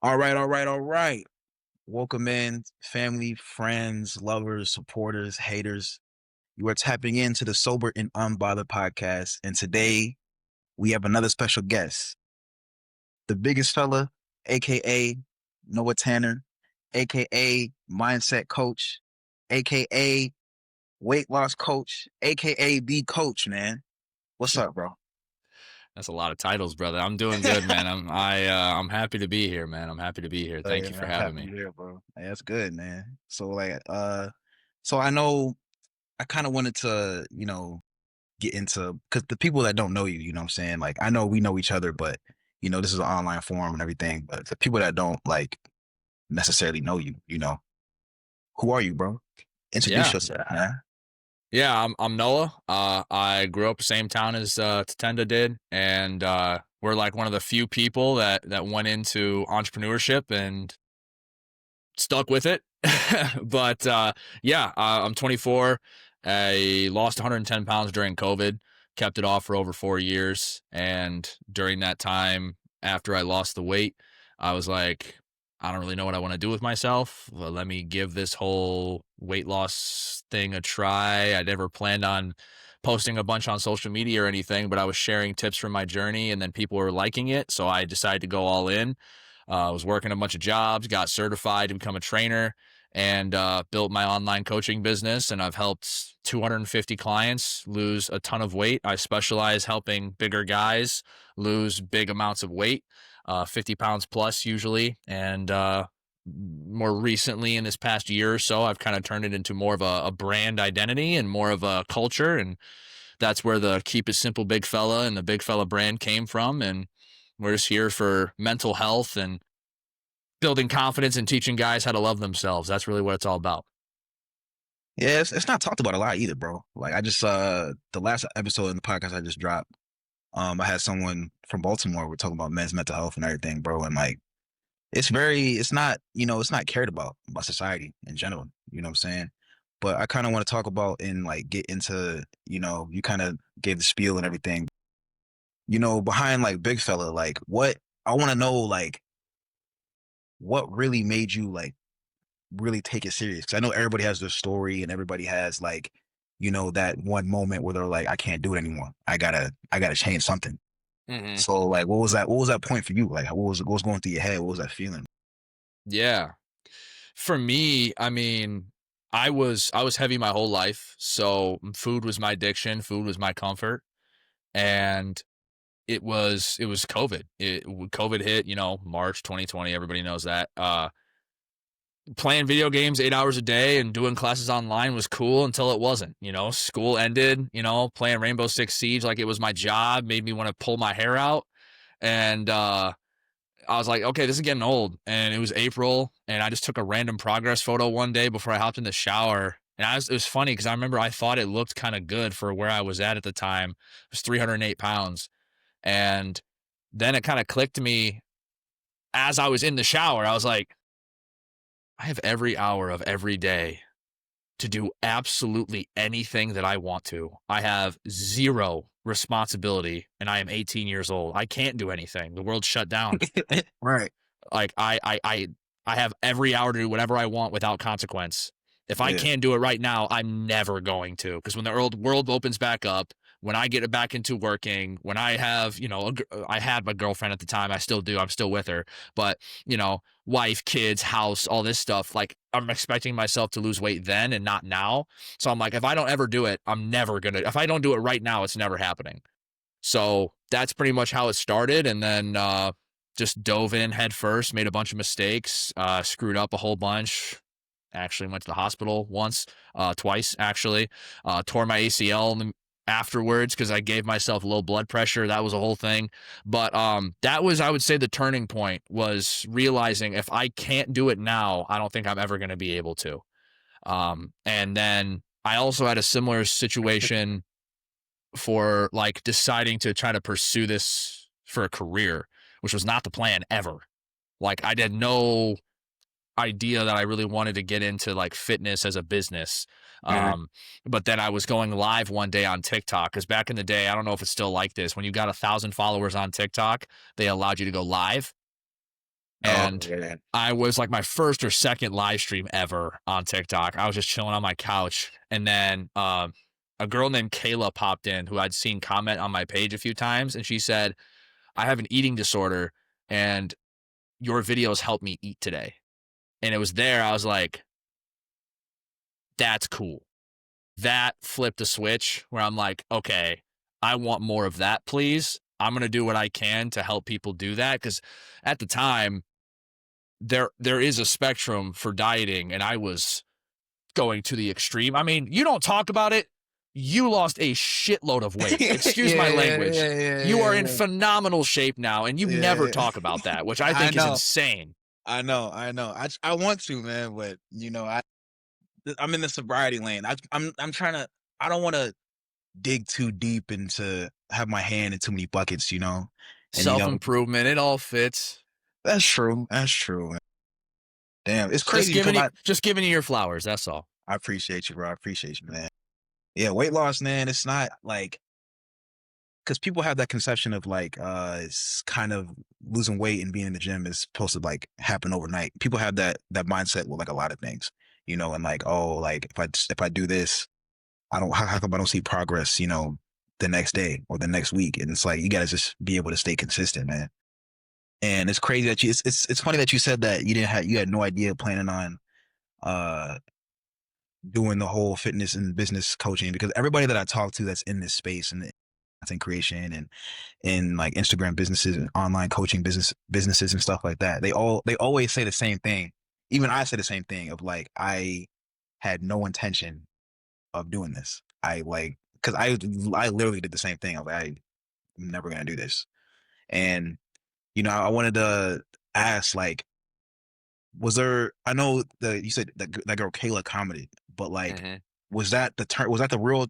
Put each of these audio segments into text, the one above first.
All right, all right, all right. Welcome in, family, friends, lovers, supporters, haters. You are tapping into the Sober and Unbothered podcast. And today we have another special guest, the biggest fella, aka Noah Tanner, aka mindset coach, aka weight loss coach, aka B coach, man. What's up, bro? That's a lot of titles, brother. I'm doing good, man. I'm happy to be here, man. I'm happy to be here. Oh, Thank yeah, you man, for I'm having happy me. you're here, bro. Hey, that's good, man. So I know I kind of wanted to, get into because the people that don't know you, you know what I'm saying? Like, I know we know each other, but this is an online forum and everything. But the people that don't like necessarily know you, who are you, bro? Introduce Yeah, yourself, man. yeah. I'm Noah. I grew up the same town as Tatenda did, and we're like one of the few people that went into entrepreneurship and stuck with it. But yeah, I'm 24. I lost 110 pounds during COVID. Kept it off for over 4 years, and during that time, after I lost the weight, I was like, I don't really know what I want to do with myself. Well, let me give this whole weight loss thing a try. I never planned on posting a bunch on social media or anything, but I was sharing tips from my journey, and then people were liking it, so I decided to go all in. I was working a bunch of jobs, got certified to become a trainer, and built my online coaching business. And I've helped 250 clients lose a ton of weight. I specialize helping bigger guys lose big amounts of weight, 50 pounds plus usually. And more recently, in this past year or so, I've kind of turned it into more of a brand identity and more of a culture. And that's where the Keep It Simple Big Fella and the Big Fella brand came from. And we're just here for mental health and building confidence and teaching guys how to love themselves. That's really what it's all about. Yeah, it's not talked about a lot either, bro. Like I just the last episode in the podcast I just dropped, I had someone from Baltimore. We're talking about men's mental health and everything, bro. And like it's not, it's not cared about by society in general. You know what I'm saying? But I kind of want to talk about and like get into, you kind of gave the spiel and everything, behind like big fella, like what I want to know, like what really made you like really take it serious? Because I know everybody has their story and everybody has like, that one moment where they're like, I can't do it anymore. I gotta change something. Mm-hmm. So like, what was that point for you? Like, what was going through your head? What was that feeling? Yeah. For me, I mean, I was heavy my whole life, so food was my addiction, food was my comfort, and it was COVID. COVID hit, March 2020. Everybody knows that. Playing video games 8 hours a day and doing classes online was cool until it wasn't. School ended. Playing Rainbow Six Siege like it was my job made me want to pull my hair out, and I was like, okay, this is getting old. And it was April, and I just took a random progress photo one day before I hopped in the shower. And it was funny because I remember I thought it looked kind of good for where I was at the time. It was 308 pounds. And then it kind of clicked to me as I was in the shower. I was like, I have every hour of every day to do absolutely anything that I want to. I have zero responsibility, and I am 18 years old. I can't do anything. The world's shut down. Right. Like I have every hour to do whatever I want without consequence. If I Yeah. can't do it right now, I'm never going to. Because when the world opens back up, when I get back into working, when I have, I had my girlfriend at the time. I still do. I'm still with her. But, wife, kids, house, all this stuff. Like I'm expecting myself to lose weight then and not now. So I'm like, if I don't ever do it, I'm never going to. If I don't do it right now, it's never happening. So that's pretty much how it started. And then just dove in head first, made a bunch of mistakes, screwed up a whole bunch. Actually went to the hospital once, twice actually. Tore my ACL afterwards because I gave myself low blood pressure. That was a whole thing. But that was, I would say, the turning point was realizing if I can't do it now, I don't think I'm ever going to be able to. And then I also had a similar situation for like deciding to try to pursue this for a career, which was not the plan ever. Like I had no idea that I really wanted to get into like fitness as a business. Mhm. But then I was going live one day on TikTok because back in the day, I don't know if it's still like this. When you got 1,000 followers on TikTok, they allowed you to go live. Oh And yeah. I was like my first or second live stream ever on TikTok. I was just chilling on my couch, and then a girl named Kayla popped in who I'd seen comment on my page a few times, and she said, "I have an eating disorder, and your videos helped me eat today." And it was there. I was like, "That's cool." That flipped a switch where I'm like, "Okay, I want more of that, please. I'm gonna do what I can to help people do that." Because at the time, there is a spectrum for dieting, and I was going to the extreme. I mean, you don't talk about it. You lost a shitload of weight. Yeah, Excuse my yeah, language. yeah, You are in yeah, phenomenal shape now, and you never yeah. talk about that, which I I think is know, insane. I know. I want to, man, but I'm in the sobriety lane. I'm trying to. I don't want to dig too deep into have my hand in too many buckets, and Self improvement, it all fits. that's true. That's true. Damn, it's Just crazy because giving you, just giving you your flowers. That's all. I appreciate you, bro. I appreciate you, man. Yeah, weight loss, man. It's not like because people have that conception of like it's kind of losing weight and being in the gym is supposed to like happen overnight. People have that mindset with like a lot of things, and like, oh, like if I do this, I don't how come I don't see progress, the next day or the next week. And it's like you gotta just be able to stay consistent, man. And it's crazy that it's funny that you said that you had no idea planning on uh doing the whole fitness and business coaching, because everybody that I talk to that's in this space and content creation and in like Instagram businesses and online coaching businesses and stuff like that, they always say the same thing. Even I say the same thing of like I had no intention of doing this. I like because I literally did the same thing. I was like, I'm never gonna do this. And I wanted to ask like, was there? I know that you said that girl Kayla commented, but like, Mm-hmm. was that the turn? Was that the real?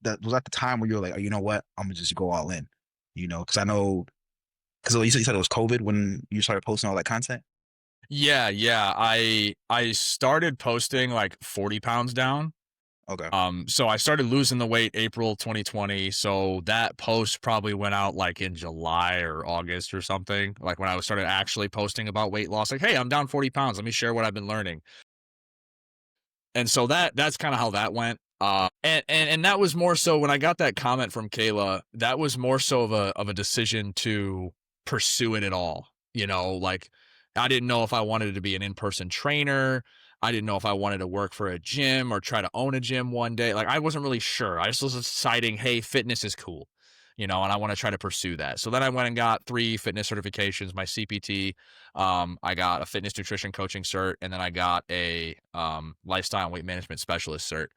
That was that the time where you were like, oh, you know what? I'm gonna just go all in. Because I know because you said it was COVID when you started posting all that content. Yeah, yeah. I started posting like 40 pounds down. Okay. So I started losing the weight April 2020. So that post probably went out like in July or August or something. Like when I started actually posting about weight loss, like, hey, I'm down 40 pounds. Let me share what I've been learning. And so that's kind of how that went. And that was more so when I got that comment from Kayla, that was more so of a decision to pursue it at all. Like I didn't know if I wanted to be an in-person trainer. I didn't know if I wanted to work for a gym or try to own a gym one day. Like I wasn't really sure. I just was deciding, hey, fitness is cool, and I want to try to pursue that. So then I went and got 3 fitness certifications, my CPT, I got a fitness nutrition coaching cert, and then I got a lifestyle and weight management specialist cert.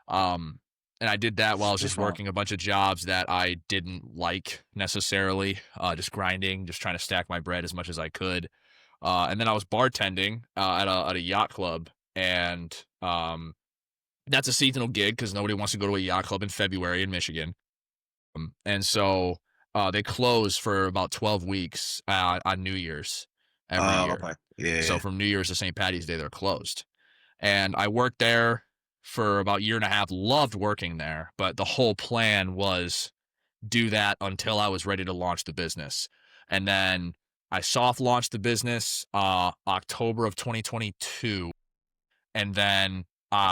Um, and I did that while I was just Different. working a bunch of jobs that I didn't like necessarily, just grinding, just trying to stack my bread as much as I could. And then I was bartending at a yacht club, and that's a seasonal gig because nobody wants to go to a yacht club in February in Michigan. And so they close for about 12 weeks on New Year's every year. Okay. Yeah. So from New Year's to St. Patty's Day, they're closed. And I worked there for about a year and a half, loved working there, but the whole plan was do that until I was ready to launch the business. And then I soft launched the business October of 2022. And then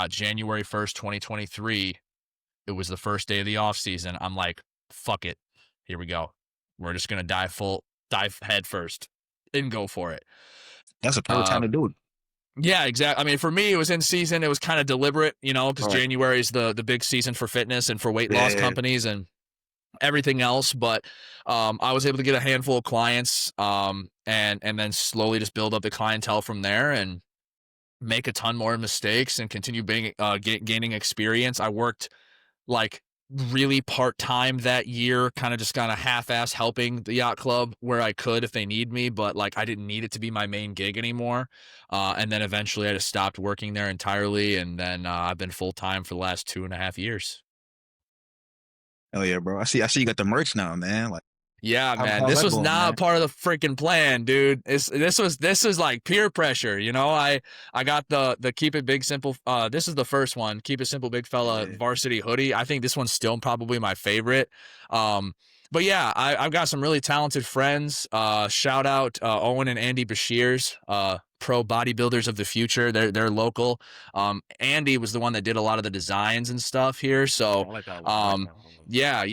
January 1st, 2023, it was the first day of the off season. I'm like, fuck it. Here we go. We're just going to dive head first and go for it. That's a perfect time Uh, to do it. Yeah, exactly. I mean, for me, it was in season. It was kind of deliberate, because All right. January is the big season for fitness and for weight loss Yeah. companies and everything else. But I was able to get a handful of clients, and then slowly just build up the clientele from there and make a ton more mistakes and continue being gaining experience. I worked like really part-time that year, kind of half-ass helping the yacht club where I could if they need me, but like I didn't need it to be my main gig anymore. And then eventually I just stopped working there entirely, and then I've been full-time for the last 2.5 years. Oh yeah, bro. I see you got the merch now, man. Like Yeah, man, how's this that was going, not man? part of the freaking plan, dude. This was like peer pressure, I got the keep it big simple. This is the first one, keep it simple big fella Yeah. varsity hoodie. I think this one's still probably my favorite. Um, But yeah, I've got some really talented friends. Shout out Owen and Andy Bashirs, pro bodybuilders of the future. They're local. Andy was the one that did a lot of the designs and stuff here. Yeah, So I like that one. I like um, that one. yeah.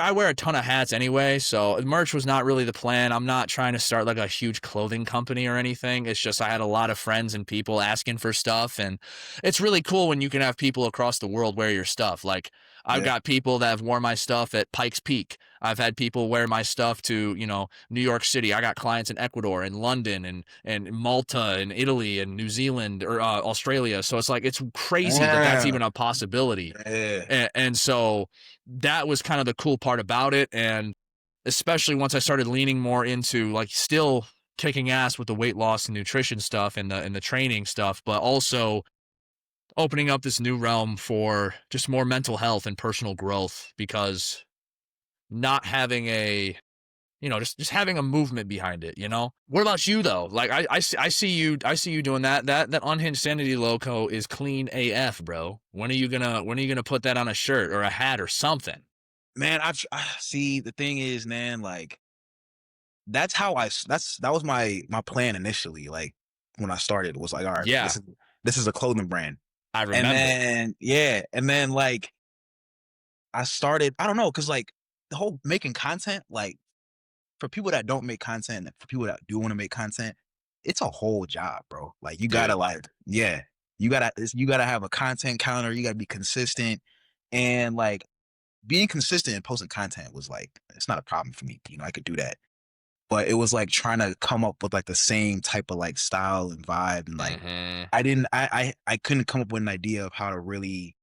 I wear a ton of hats anyway. So merch was not really the plan. I'm not trying to start like a huge clothing company or anything. It's just I had a lot of friends and people asking for stuff, and it's really cool when you can have people across the world wear your stuff. Like I've Yeah. got people that have worn my stuff at Pikes Peak. I've had people wear my stuff to, New York City. I got clients in Ecuador and London and Malta and Italy and New Zealand or Australia. So it's like, it's crazy that that's Yeah. even a possibility. Yeah. And so that was kind of the cool part about it. And especially once I started leaning more into like still kicking ass with the weight loss and nutrition stuff and the training stuff, but also opening up this new realm for just more mental health and personal growth because not having a just having a movement behind it. What about you though? Like I see you doing that unhinged sanity logo is clean AF, bro. When are you gonna put that on a shirt or a hat or something? Man, I see. The thing is, man, like that's how that was my plan initially. Like when I started, was like, all right, Yeah, this is a clothing brand, I and remember. then yeah, and then like I started. I don't know, because like the whole making content, like for people that don't make content, for people that do want to make content, it's a whole job, bro. Like you gotta Dude. like, yeah, you gotta have a content counter. You gotta be consistent, and like being consistent and posting content was like it's not a problem for me. I could do that. But it was like trying to come up with like the same type of like style and vibe, and like Mm-hmm. I couldn't come up with an idea of how to really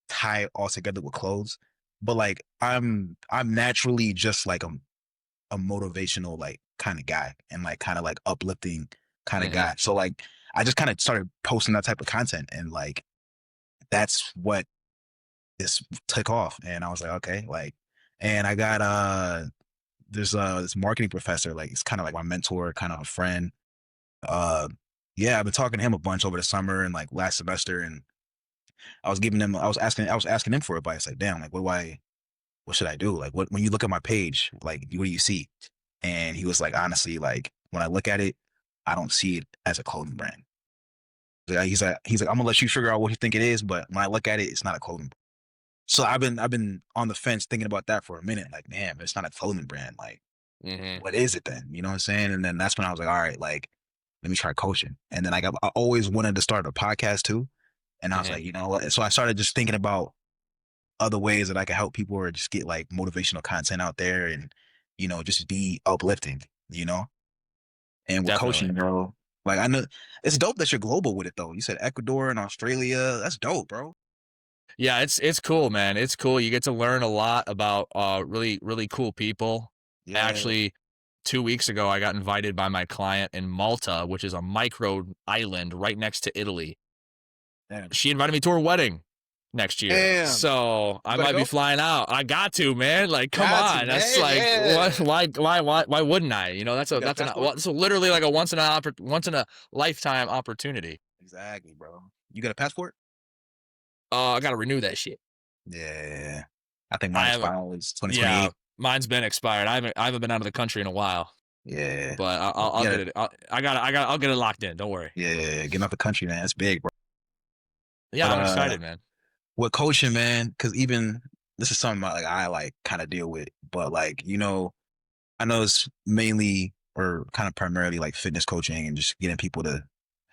tie it all together with clothes. But like I'm naturally just like a motivational like kind of guy, and like kind of like uplifting kind of Mm-hmm. guy. So like I just kind of started posting that type of content, and like that's what this took off. And I was like, okay, like, and I got there's this marketing professor, like he's kind of like my mentor, kind of a friend. Uh yeah, I've been talking to him a bunch over the summer and like last semester, and I was asking him for advice. Like, damn, like what should I do? Like when you look at my page, like what do you see? And he was like, honestly, like when I look at it, I don't see it as a clothing brand. He's like, I'm gonna let you figure out what you think it is, but when I look at it, it's not a clothing brand. So I've been on the fence thinking about that for a minute. Like, man, it's not a clothing brand. Like, Mm-hmm. what is it then? You know what I'm saying? And then that's when I was like, all right, like, let me try coaching. And then I always wanted to start a podcast too. And I was Mm-hmm. like, you know what? So I started just thinking about other ways that I could help people or just get like motivational content out there, and, just be uplifting, you know? And with Definitely. coaching, bro, like I know it's dope that you're global with it though. You said Ecuador and Australia. That's dope, bro. Yeah, it's cool, man. It's cool. You get to learn a lot about really really cool people. Yeah. Actually, 2 weeks ago, I got invited by my client in Malta, which is a micro island right next to Italy. Damn. She invited me to her wedding next year, Damn. so You I gotta might be go? flying out. I got to, man. Like, come Got to, on. That's man. like, what? Yeah. Why wouldn't I? That's You a got a that's an passport? so literally like a once in a lifetime opportunity. Exactly, bro. You got a passport? I got to renew that shit. Yeah. I think mine I haven't. expires Yeah, 2028. mine's been expired. I haven't been out of the country in a while. Yeah. But I'll Yeah. get it. I'll get it locked in. Don't worry. Yeah. Getting out the country, man. That's big, bro. Yeah, But I'm excited, man. with coaching, man, because even this is something I like kind of deal with, but like, I know it's mainly or kind of primarily like fitness coaching and just getting people to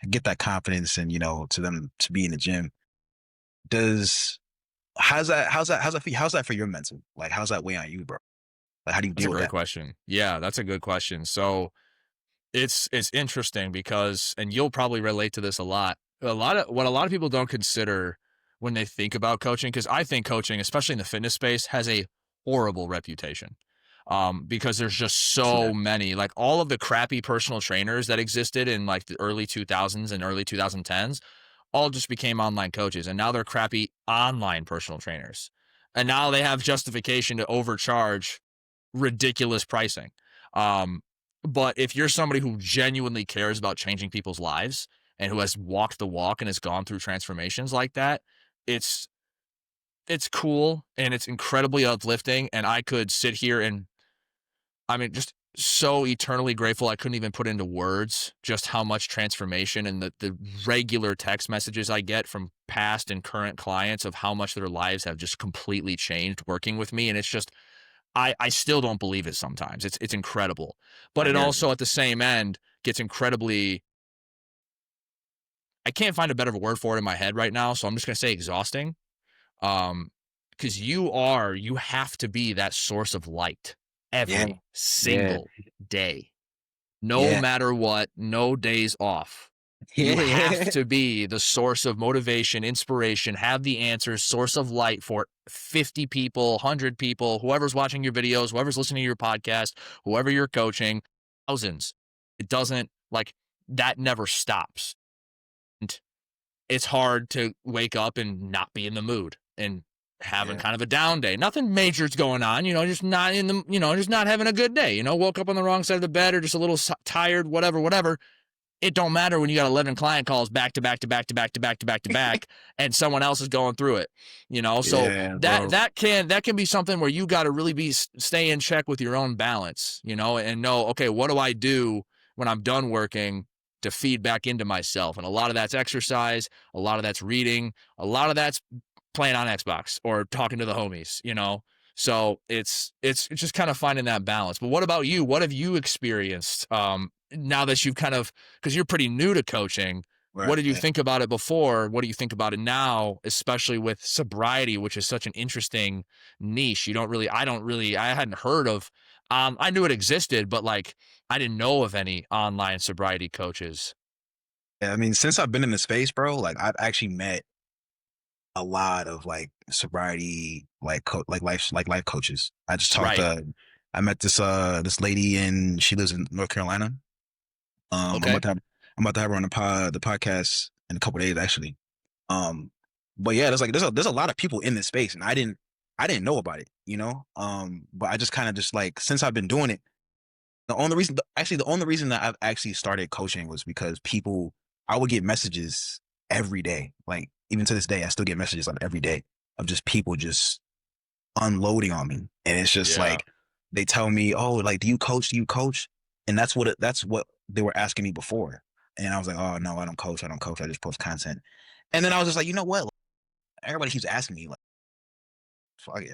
get that confidence and, to them to be in the gym. Does how's that for you? How's that for your mental? Like, how's that weigh on you, bro? Like, how do you That's a deal with great that? question. Yeah, that's a good question. So it's interesting because, and you'll probably relate to this a lot. A lot of people don't consider when they think about coaching, because I think coaching, especially in the fitness space, has a horrible reputation. Because there's just True so that. many, like all of the crappy personal trainers that existed in like the early 2000s and early 2010s, all just became online coaches, and now they're crappy online personal trainers. And now they have justification to overcharge ridiculous pricing. Um, but if you're somebody who genuinely cares about changing people's lives and who has walked the walk and has gone through transformations like that, it's it's cool and it's incredibly uplifting. And I could sit here and, I mean, just so eternally grateful. I couldn't even put into words just how much transformation and the regular text messages I get from past and current clients of how much their lives have just completely changed working with me. And it's just, I still don't believe it sometimes. It's incredible. But I it hear it, also bro. at the same end gets incredibly, I can't find a better word for it in my head right now. So I'm just going to say exhausting. Um, because you have to be that source of light Yeah, every yeah, single day, no yeah, matter what, no days off. You yeah, have yeah, to be the source of motivation, inspiration, have the answers, source of light for 50 people, 100 people, whoever's watching your videos, whoever's listening to your podcast, whoever you're coaching, thousands. It doesn't like that never stops. And it's hard to wake up and not be in the mood and having yeah, kind of a down day. Nothing major's going on, just not in the, just not having a good day, woke up on the wrong side of the bed or just a little tired, whatever. It don't matter when you got 11 client calls back to back to back to back to back to back to back and someone else is going through it, so yeah, that bro. that can be something where you got to really stay in check with your own balance, and know, okay, what do I do when I'm done working to feed back into myself? And a lot of that's exercise, a lot of that's reading, a lot of that's playing on Xbox or talking to the homies, so it's just kind of finding that balance. But what about you? What have you experienced now that you've kind of, because you're pretty new to coaching? What Right. did you think about it before? What do you think about it now, especially with sobriety, which is such an interesting niche? I hadn't heard of, I knew it existed, but like I didn't know of any online sobriety coaches. Yeah, I mean, since I've been in the space, bro, like I've actually met a lot of like sobriety, like life coaches. I just talked Right. to, I met this lady and she lives in North Carolina. I'm Okay. about to have, I'm about to have her on the podcast in a couple days actually. Um, but yeah, there's a lot of people in this space, and I didn't know about it, you know. But I just kind of just like since I've been doing it, the only reason that I've actually started coaching was because I would get messages every day, like even to this day, I still get messages like every day of just people just unloading on me, and it's just Yeah. like they tell me, oh, like do you coach? Do you coach? And that's what they were asking me before, and I was like, oh no, I don't coach. I don't coach. I just post content. And then I was just like, you know what? Everybody keeps asking me, like, fuck it,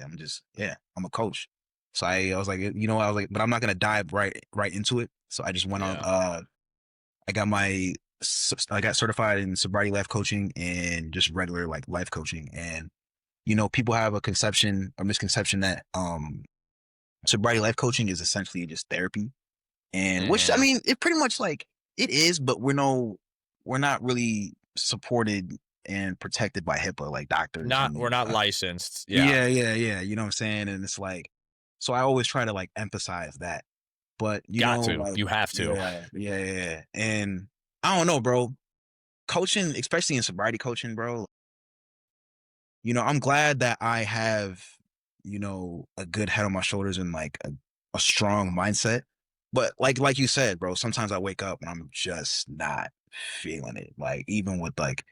yeah, I'm a coach. So I was like, I was like, but I'm not gonna dive right into it. So I just went on. Yeah. I got I got certified in sobriety life coaching and just regular like life coaching. And people have a misconception that sobriety life coaching is essentially just therapy, and which I Mm-hmm. mean, it pretty much like it is, but we're not really supported and protected by HIPAA like doctors We're and not licensed. Yeah. yeah, yeah, yeah. You know what I'm saying? And it's like, so I always try to like emphasize that. But Got to. like, You have to. yeah, yeah, yeah. Yeah. And I don't know, bro. Coaching, especially in sobriety coaching, bro. I'm glad that I have, a good head on my shoulders and like a strong mindset. But like you said, bro, sometimes I wake up and I'm just not feeling it. Like even with like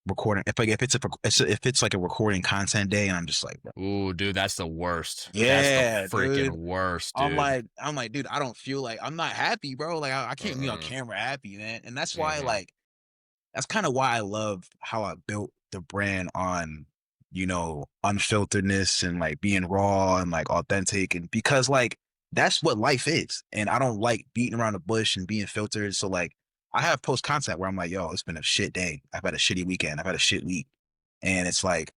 recording, if it's like a recording content day, and I'm just like, bro, Ooh, dude, that's the worst. That's the yeah, freaking dude. worst, dude. I'm like, dude, I don't feel like I'm not happy, bro. Like I can't be on Mm-mm. camera happy, man. And Mm-hmm. that's kind of why I love how I built the brand on, unfilteredness and like being raw and like authentic. And because like that's what life is. And I don't like beating around the bush and being filtered. So like I have post content where I'm like, yo, it's been a shit day. I've had a shitty weekend. I've had a shit week. And it's like,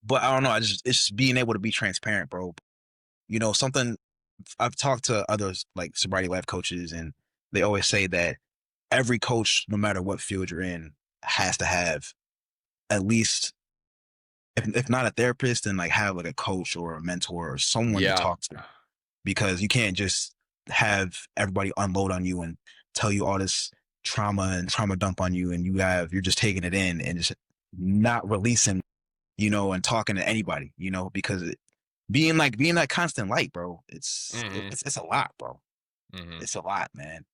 but I don't know. It's just being able to be transparent, bro. Something I've talked to others like sobriety life coaches, and they always say that every coach, no matter what field you're in, has to have at least, if not a therapist, then like have like a coach or a mentor or someone to Yeah. talk to, because you can't just have everybody unload on you and tell you all this trauma and trauma dump on you, and you're just taking it in and just not releasing, and talking to anybody, because being that constant light, bro, Mm-hmm. it's a lot, bro. Mm-hmm. It's a lot, man.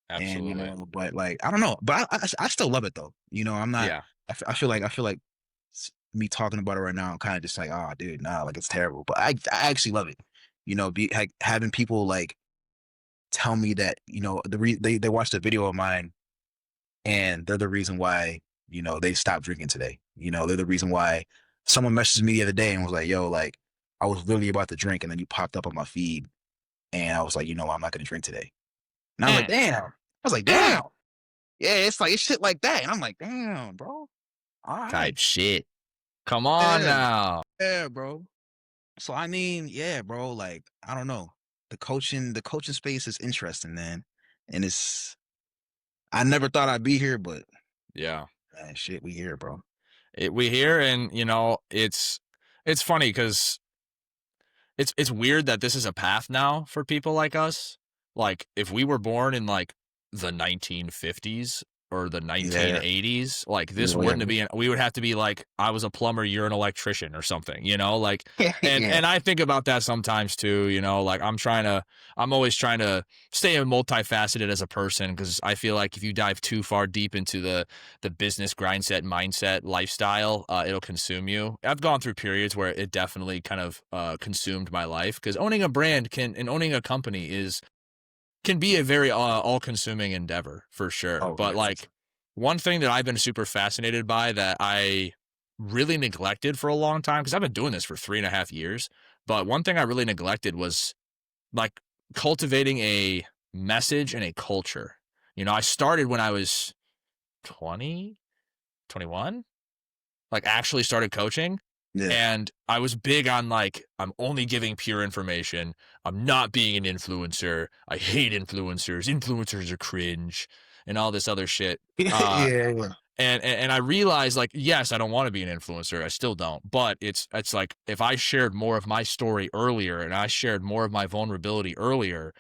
And Absolutely. but like I don't know, but I still love it though. I'm not. Yeah. I feel like me talking about it right now, I'm kind of just like, oh, dude, nah, like it's terrible. But I actually love it. You know, like having people like tell me that, you know, they watched a video of mine and they're the reason why, you know, they stopped drinking today. You know, they're the reason why someone messaged me the other day and was like, yo, like I was literally about to drink and then you popped up on my feed and I was like, you know, I'm not gonna drink today. And I was like, Mm, damn. I was like, mm. damn. Yeah, it's like it's shit like that. And I'm like, damn, bro. All Type right. shit. Come on Yeah, now. yeah, bro. So I mean, yeah, bro, like I don't know. The coaching space is interesting, man. And it's I never thought I'd be here, but Yeah. man, shit, we here, bro. We hear, and it's funny because it's weird that this is a path now for people like us. Like if we were born in like the 1950s or the Yeah. 1980s, like this Yeah. wouldn't be we would have to be like I was a plumber, you're an electrician or something, you know? Like Yeah. and I think about that sometimes too, you know, like I'm always trying to stay multifaceted as a person because I feel like if you dive too far deep into the business grindset mindset lifestyle, it'll consume you. I've gone through periods where it definitely kind of consumed my life because owning a brand and owning a company can be a very all-consuming endeavor for sure. Oh, But yeah. like one thing that I've been super fascinated by that I really neglected for a long time because I've been doing this for 3.5 years. But one thing I really neglected was like cultivating a message and a culture. You know, I started when I was 20, 21, like actually started coaching. Yeah. And I was big on like, I'm only giving pure information. I'm not being an influencer. I hate influencers. Influencers are cringe and all this other shit. Yeah. Yeah. And I realized like, yes, I don't want to be an influencer. I still don't. But it's like if I shared more of my story earlier and I shared more of my vulnerability earlier,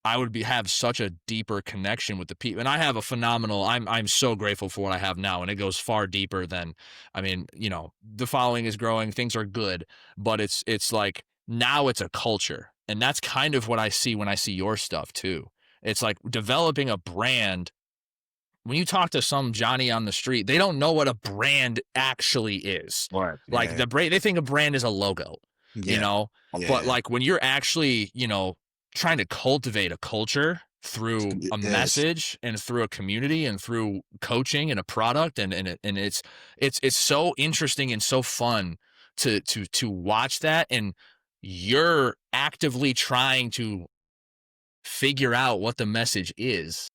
I would have such a deeper connection with the people. And I have a phenomenal, I'm so grateful for what I have now. And it goes far deeper than, I mean, you know, the following is growing, things are good, but it's like now it's a culture. And that's kind of what I see when I see your stuff too. It's like developing a brand. When you talk to some Johnny on the street, they don't know what a brand actually is. What? Like Yeah. the brand, they think a brand is a logo, you Yeah. know? But Yeah. like when you're actually, you know, trying to cultivate a culture through a Yes. message and through a community and through coaching and a product and it's so interesting and so fun to watch that and you're actively trying to figure out what the message is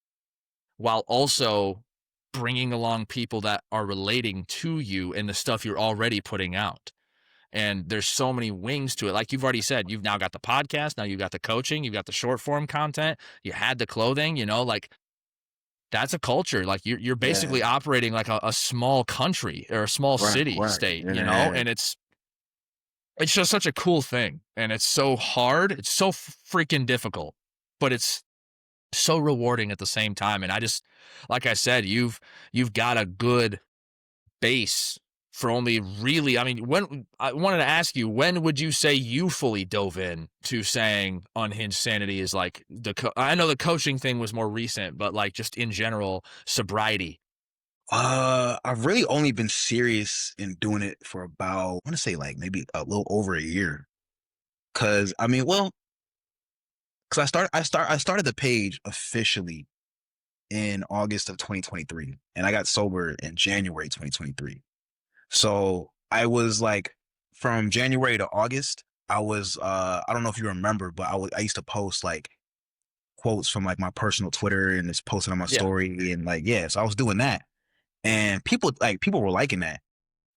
while also bringing along people that are relating to you and the stuff you're already putting out. And there's so many wings to it. Like you've already said, you've now got the podcast, now you've got the coaching, you've got the short form content, you had the clothing, you know, like that's a culture. Like you're Yeah. basically operating like a small country or a small Right. city Right. state, you know, Yeah. and it's just such a cool thing. And it's so hard. It's so freaking difficult, but it's so rewarding at the same time. And I just, like I said, you've got a good base for only really. I mean, when I wanted to ask you, when would you say you fully dove in to saying unhinged sanity is like I know the coaching thing was more recent, but like just in general, sobriety. I've really only been serious in doing it for about, I want to say like maybe a little over a year. Cause I mean, well, cause I started the page officially in August of 2023 and I got sober in January 2023. So I was like from January to August, I was, I don't know if you remember, but I used to post like quotes from like my personal Twitter and just posting on my Yeah. story and like, yeah, so I was doing that. And people were liking that.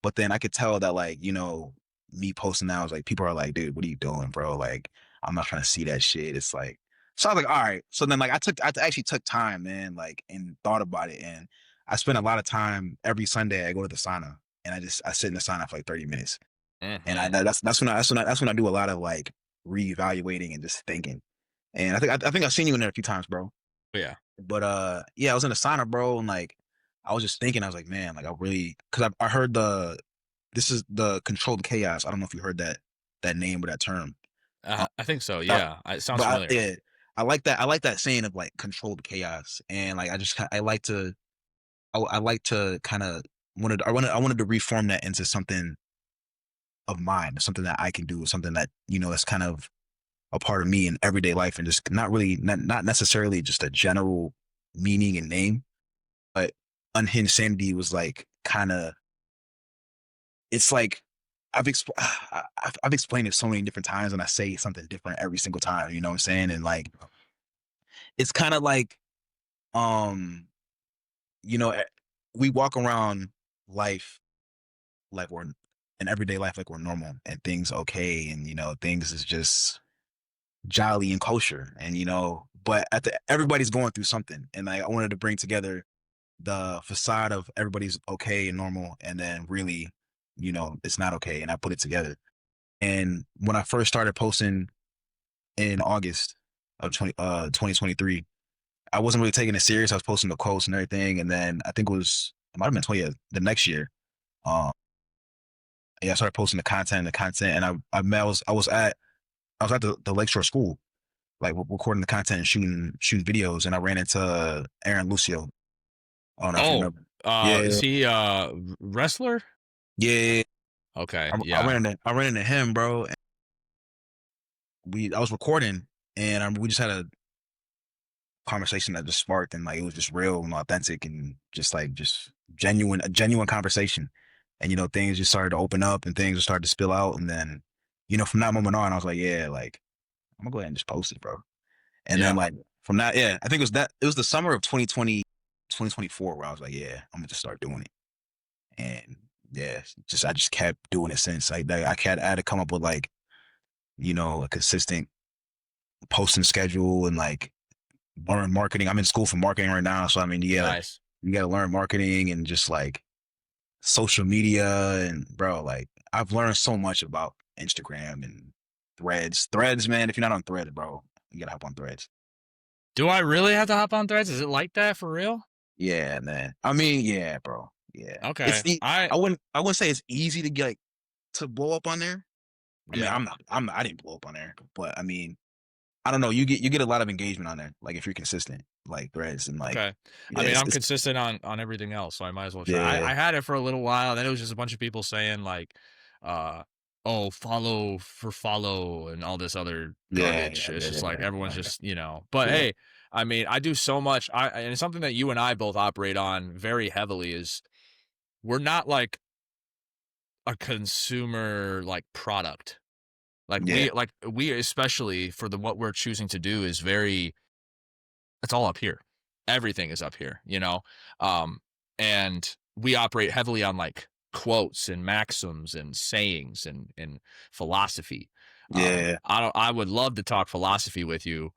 But then I could tell that like, you know, me posting that, I was like, people are like, dude, what are you doing, bro? Like, I'm not trying to see that shit. It's like, so I was like, all right. So then like I actually took time, man, like and thought about it. And I spent a lot of time every Sunday. I go to the sauna and I sit in the sauna for like 30 minutes. And Mm-hmm. that's when I do a lot of like reevaluating and just thinking. And I think I've seen you in there a few times, bro. Yeah. But yeah, I was in the sauna, bro, and like I was just thinking, I was like, man, like I really, because I heard this is the controlled chaos. I don't know if you heard that name or that term. I think so. Uh, Yeah. It sounds but familiar. yeah, I like that. I like that saying of like controlled chaos, and like I like to, I like to kind of I wanted to reform that into something of mine, something that I can do, something that, that's kind of a part of me in everyday life, and just not necessarily just a general meaning and name, but unhinged sanity was like kind of, it's like I've explained it so many different times, and I say something different every single time. You know what I'm saying? And like, it's kind of like, um, you know, eh, we walk around life like we're in everyday life like we're normal, and things okay, and things is just jolly and kosher, and but everybody's going through something, and like I wanted to bring together the facade of everybody's okay and normal, and then really, it's not okay, and I put it together. And when I first started posting in August of 2023, I wasn't really taking it serious. I was posting the quotes and everything, and then I think it might have been 20 the next year. Um, yeah, I started posting the content, and I was at the Lakeshore School, like recording the content and shooting videos, and I ran into Aaron Lucio. I don't know if you Oh, remember. Yeah, is he wrestler? yeah. Okay, I yeah, ran into him, bro. And I was recording, and we just had a conversation that just sparked, and like it was just real and authentic, and just genuine, a genuine conversation. And things just started to open up, and things just started to spill out, and then from that moment on, I was like, yeah, like I'm gonna go ahead and just post it, bro. And then yeah. like from that, yeah, I think it was the summer of 2020, 2024, where I was like, yeah, I'm gonna just start doing it. And yeah, I just kept doing it since. Like I had to come up with like, a consistent posting schedule, and like learn marketing. I'm in school for marketing right now. So I mean, Nice. you gotta learn marketing, and just like social media, and bro, like I've learned so much about Instagram and Threads, man. If you're not on Threads, bro, you gotta hop on Threads. Do I really have to hop on Threads? Is it like that for real? Yeah, man. I mean, yeah, bro. Yeah. Okay. I wouldn't say it's easy to get to blow up on there. I mean, Yeah. I didn't blow up on there, but I mean, I don't know. You get a lot of engagement on there, like if you're consistent, like Threads, and like, Okay. I yeah, mean, I'm it's consistent on everything else, so I might as well try. yeah, I had it for a little while, then it was just a bunch of people saying like, uh, "Oh, follow for follow," and all this other yeah, garbage. yeah, It's yeah, just yeah, like yeah. everyone's Like, just, But yeah, hey, I mean, I do so much. And it's something that you and I both operate on very heavily. Is we're not like a consumer like product. yeah, Like we especially for the what we're choosing to do is very it's all up here. Everything is up here. Um, and we operate heavily on like quotes and maxims and sayings and philosophy. yeah, I would love to talk philosophy with you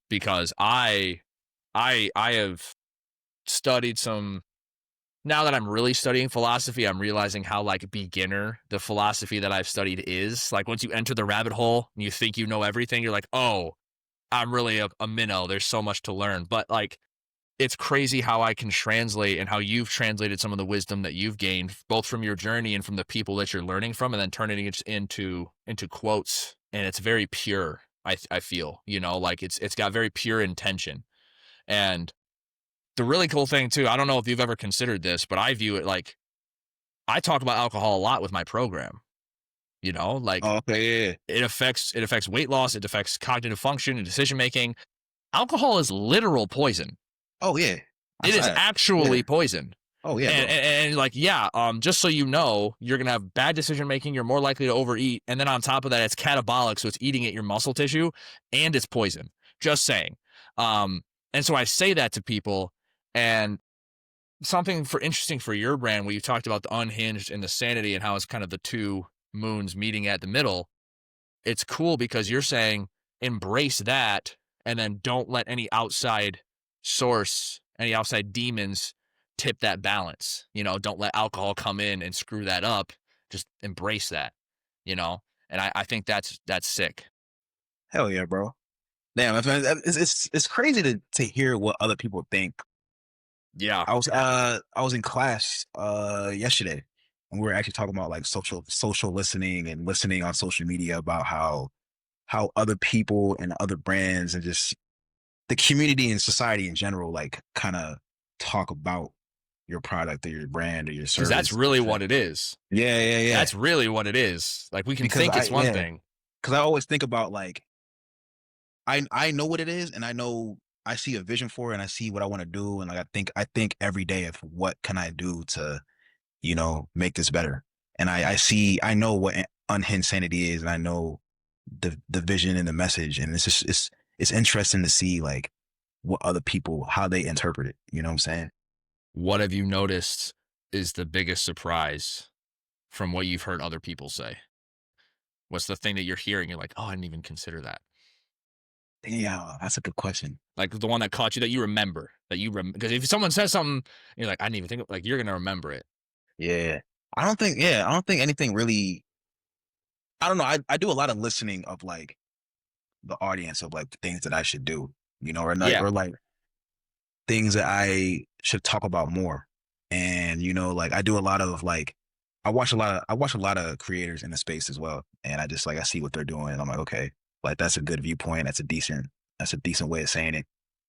because I have studied some now that I'm really studying philosophy, I'm realizing how like beginner the philosophy that I've studied is. Like once you enter the rabbit hole and you think you know everything, you're like, oh, I'm really a minnow. There's so much to learn. But like it's crazy how I can translate and how you've translated some of the wisdom that you've gained both from your journey and from the people that you're learning from and then turning it into quotes and it's very pure. I feel, like it's got very pure intention. And the really cool thing too, I don't know if you've ever considered this, but I view it like I talk about alcohol a lot with my program, like oh, okay, yeah. it affects weight loss, it affects cognitive function and decision making. Alcohol is literal poison. Oh yeah, It is yeah. actually poison. Oh yeah, And, bro. and, and like, yeah, just so you know, you're gonna have bad decision making. You're more likely to overeat, and then on top of that, it's catabolic, so it's eating at your muscle tissue, and it's poison. Just saying. Um, and so I say that to people, and something for interesting for your brand, where you talked about the unhinged and the sanity, and how it's kind of the two moons meeting at the middle. It's cool because you're saying embrace that and then don't let any outside source, any outside demons tip that balance. Don't let alcohol come in and screw that up. Just embrace that, you know? And I think that's sick. Hell yeah, bro. Damn, it's crazy to hear what other people think. Yeah. I was in class yesterday, and we were actually talking about like social listening, and listening on social media, about how other people and other brands, and just the community and society in general, like kind of talk about your product or your brand or your Because that's service. really what it is. Yeah, yeah, yeah. That's really what it is. Like we can Because think I it's one yeah, thing. because I always think about like I know what it is, and I know I see a vision for it, and I see what I want to do, and like I think every day of what can I do to make this better, and I know what unhinged sanity is, and I know the vision and the message, and it's interesting to see like what other people how they interpret it. You know what I'm saying? What have you noticed is the biggest surprise from what you've heard other people say? What's the thing that you're hearing? You're like, oh, I didn't even consider that. Yeah, that's a good question. Like the one that caught you that you remember that because if someone says something, you're like, I didn't even think like you're gonna remember it. Yeah, I don't think anything really. I don't know. I do a lot of listening of like the audience of like the things that I should do, or not, Yeah, or like things that I should talk about more. And like I do a lot of like I watch a lot of creators in the space as well. And I just like I see what they're doing and I'm like, okay, like that's a good viewpoint. That's a decent way of saying it.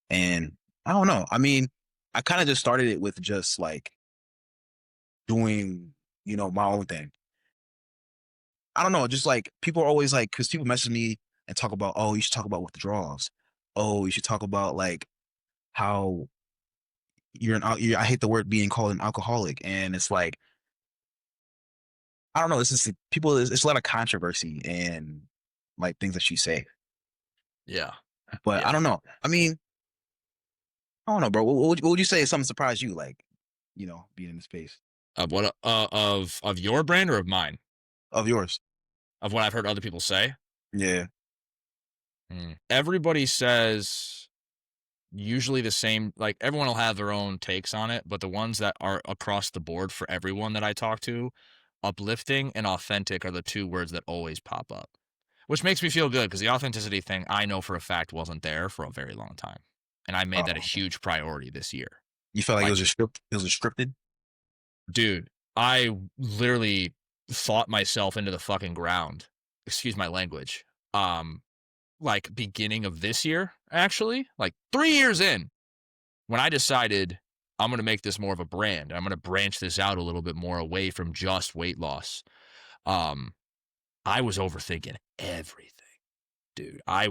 And I don't know. I mean, I kind of just started it with just like doing, my own thing. I don't know, just like people are always like, because people message me and talk about, oh, you should talk about withdrawals. Oh, you should talk about like how I hate the word being called an alcoholic, and it's like I don't know. It's just people. It's a lot of controversy and like things that you say, yeah, but I yeah. don't know. I mean, I don't know, bro. What would you say is something surprised you, like being in the space What of your brand or of mine? of yours? Of what I've heard other people say. Yeah. Everybody says usually the same. Like everyone will have their own takes on it, but the ones that are across the board for everyone that I talk to, uplifting and authentic are the two words that always pop up, which makes me feel good because the authenticity thing I know for a fact wasn't there for a very long time, and I made that a Oh, huge priority this year. you felt like it Like, was a script. It was a scripted. dude, I literally thought myself into the fucking ground. Excuse my language. Um, like beginning of this year, actually, like 3 years in, when I decided I'm going to make this more of a brand, I'm going to branch this out a little bit more away from just weight loss. Um, I was overthinking everything. Dude, I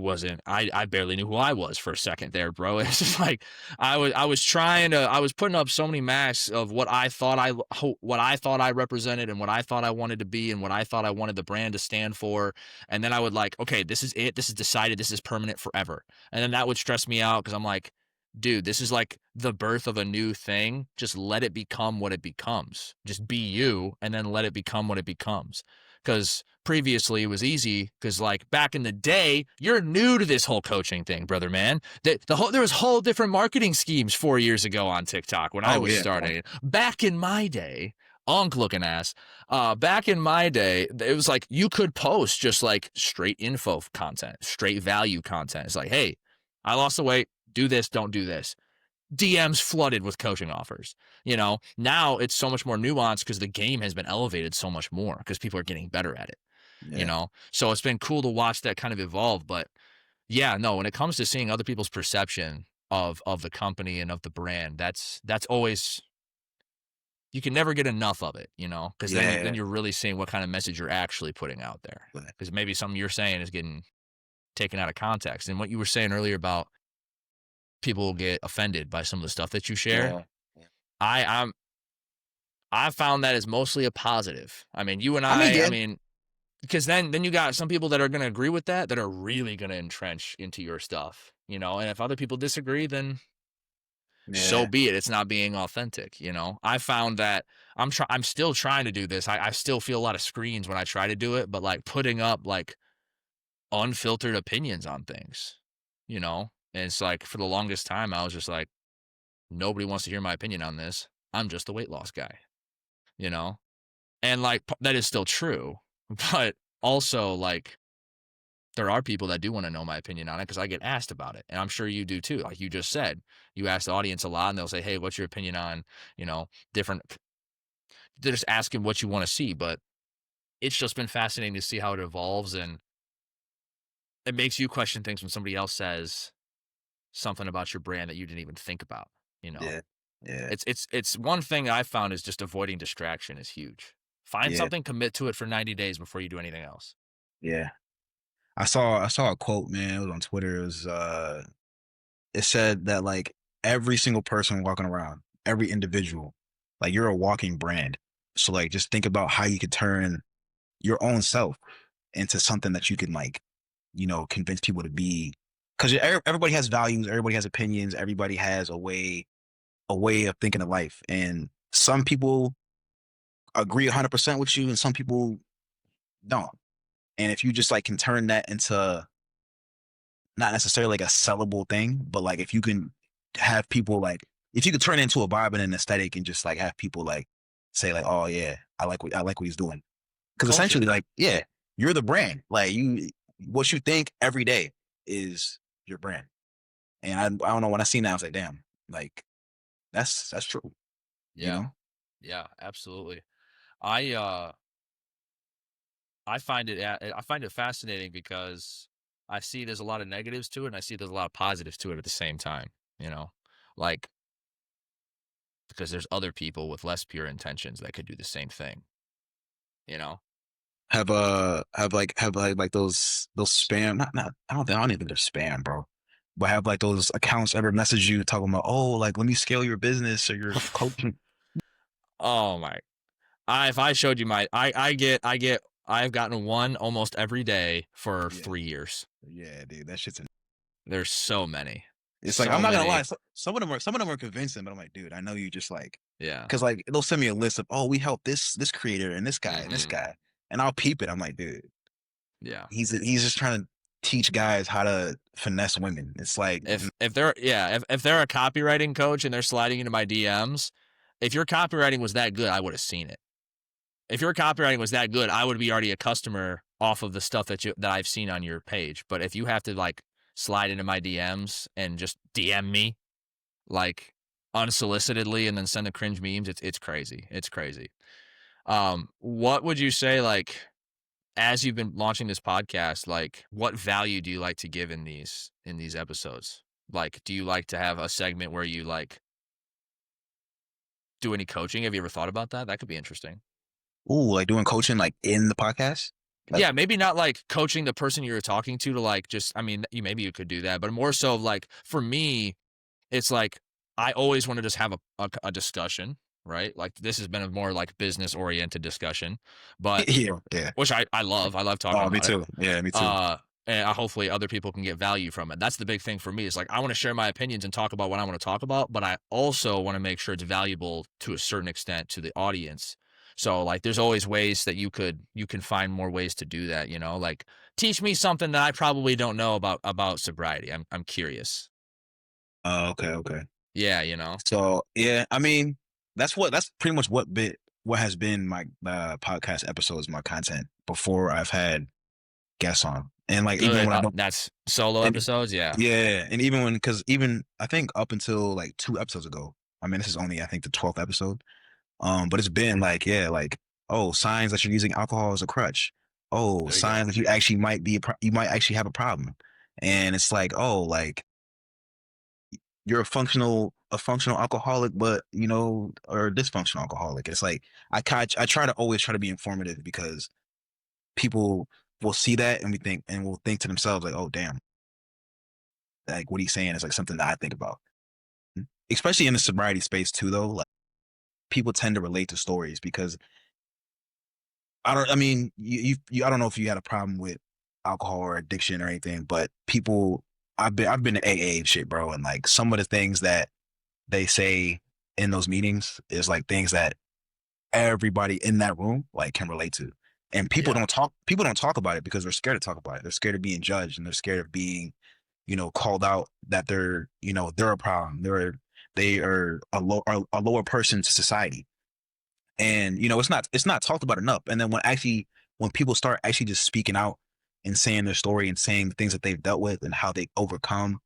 barely knew who I was for a second there, bro. It's just like I was putting up so many masks of what I thought I represented and what I thought I wanted to be and what I thought I wanted the brand to stand for. And then I would like, okay, this is it. This is decided. This is permanent forever. And then that would stress me out because I'm like, dude, this is like the birth of a new thing. Just let it become what it becomes. Just be you and then let it become what it becomes. Because previously it was easy because like back in the day, you're new to this whole coaching thing, brother man. There was whole different marketing schemes 4 years ago on TikTok when I Oh was yeah. starting. Back in my day, Onk looking ass. Back in my day, it was like you could post just like straight info content, straight value content. It's like, hey, I lost the weight. Do this, don't do this. DMs flooded with coaching offers. Now it's so much more nuanced because the game has been elevated so much more because people are getting better at it. Yeah. So it's been cool to watch that kind of evolve. But yeah, no, when it comes to seeing other people's perception of the company and of the brand, that's always you can never get enough of it, because then Yeah. you're really seeing what kind of message you're actually putting out there. But, Because maybe something you're saying is getting taken out of context. And what you were saying earlier about people get offended by some of the stuff that you share. yeah. I I'm I found that is mostly a positive. I mean, you and I mean, I yeah. mean, because then you got some people that are going to agree with that are really going to entrench into your stuff. And if other people disagree, then so Yeah. be it. It's not being authentic. I found that I'm still trying to do this. I still feel a lot of screens when I try to do it, but like putting up like unfiltered opinions on things. And it's like for the longest time, I was just like, nobody wants to hear my opinion on this. I'm just the weight loss guy, you know? And like that is still true, but also like there are people that do want to know my opinion on it because I get asked about it. And I'm sure you do too. Like you just said, you ask the audience a lot and they'll say, hey, what's your opinion on, different, they're just asking what you want to see. But it's just been fascinating to see how it evolves. And it makes you question things when somebody else says something about your brand that you didn't even think about, you know? Yeah. Yeah. It's one thing I found is just avoiding distraction is huge. Find Yeah. something, commit to it for 90 days before you do anything else. Yeah. I saw a quote, man. It was on Twitter. It said that like every single person walking around, every individual, like you're a walking brand. So like just think about how you could turn your own self into something that you can like, convince people to be. Because everybody has values, everybody has opinions, everybody has a way of thinking of life, and some people agree 100% with you, and some people don't. And if you just like can turn that into not necessarily like a sellable thing, but like if you can have people like if you could turn it into a vibe and an aesthetic and just like have people like say like, oh yeah, I like what he's doing. Because Culture. essentially, like, yeah, you're the brand. Like what you think every day is your brand. And I don't know, when I seen that, I was like, damn, like that's true, you Yeah. know? Yeah, absolutely. I uh I find it fascinating because I see there's a lot of negatives to it and I see there's a lot of positives to it at the same time, you know? Like because there's other people with less pure intentions that could do the same thing, you know? Have like those spam, not I don't even think they're spam, bro. But have like those accounts ever message you talking about, oh, like let me scale your business or your coaching? Oh my. If I showed you my I've gotten one almost every day for Yeah, 3 years. yeah, dude, that shit's. There's so many. It's like I'm So not gonna lie, many. some of them are convincing, but I'm like, dude, I know you just like, Yeah. because like they'll send me a list of, oh, we help this creator and this guy and this Mhm. guy, and I'll peep it. I'm like, dude, Yeah. he's just trying to teach guys how to finesse women. It's like, If they're a copywriting coach and they're sliding into my DMs, if your copywriting was that good, I would have seen it. If your copywriting was that good, I would be already a customer off of the stuff that I've seen on your page. But if you have to like slide into my DMs and just DM me like unsolicitedly and then send the cringe memes, it's crazy. It's crazy. What would you say like as you've been launching this podcast, like what value do you like to give in these episodes? Like, do you like to have a segment where you like do any coaching? Have you ever thought about that? That could be interesting. ooh, like doing coaching like in the podcast, like Yeah, maybe not like coaching the person you're talking to like just I mean, you could do that, but more so like for me, it's like I always want to just have a discussion, right? Like this has been a more like business oriented discussion, but yeah, yeah. which I love. I love talking Oh, me about it. too. Yeah, me too. Uh, and hopefully other people can get value from it. That's the big thing for me is like I want to share my opinions and talk about what I want to talk about, but I also want to make sure it's valuable to a certain extent to the audience. So like there's always ways that you can find more ways to do that, you know? Like teach me something that I probably don't know about sobriety. I'm curious. Oh, okay, okay. Yeah, you know. So yeah, I mean, that's pretty much what has been my podcast episodes, my content before I've had guests on, and like even Good. when I don't, That's solo and episodes, yeah. yeah, and even when because even I think up until like 2 episodes ago, I mean this is only I think the 12th episode, but it's been like yeah, like oh signs that you're using alcohol as a crutch, oh There you go. signs that you actually might be you might actually have a problem, and it's like oh like you're a functional alcoholic, but or a dysfunctional alcoholic. It's like I try to always try to be informative because people will see that and will think to themselves like, oh damn, like what he's saying is like something that I think about. Especially in the sobriety space too, though. Like people tend to relate to stories because I mean, I don't know if you had a problem with alcohol or addiction or anything, but people, I've been to AA and shit, bro, and like some of the things that they say in those meetings is like things that everybody in that room like can relate to. And Yeah. people don't talk about it because they're scared to talk about it. They're scared of being judged and they're scared of being, called out that they're a problem. They are a lower person to society. And it's not talked about enough. And then when people start actually just speaking out and saying their story and saying the things that they've dealt with and how they overcome,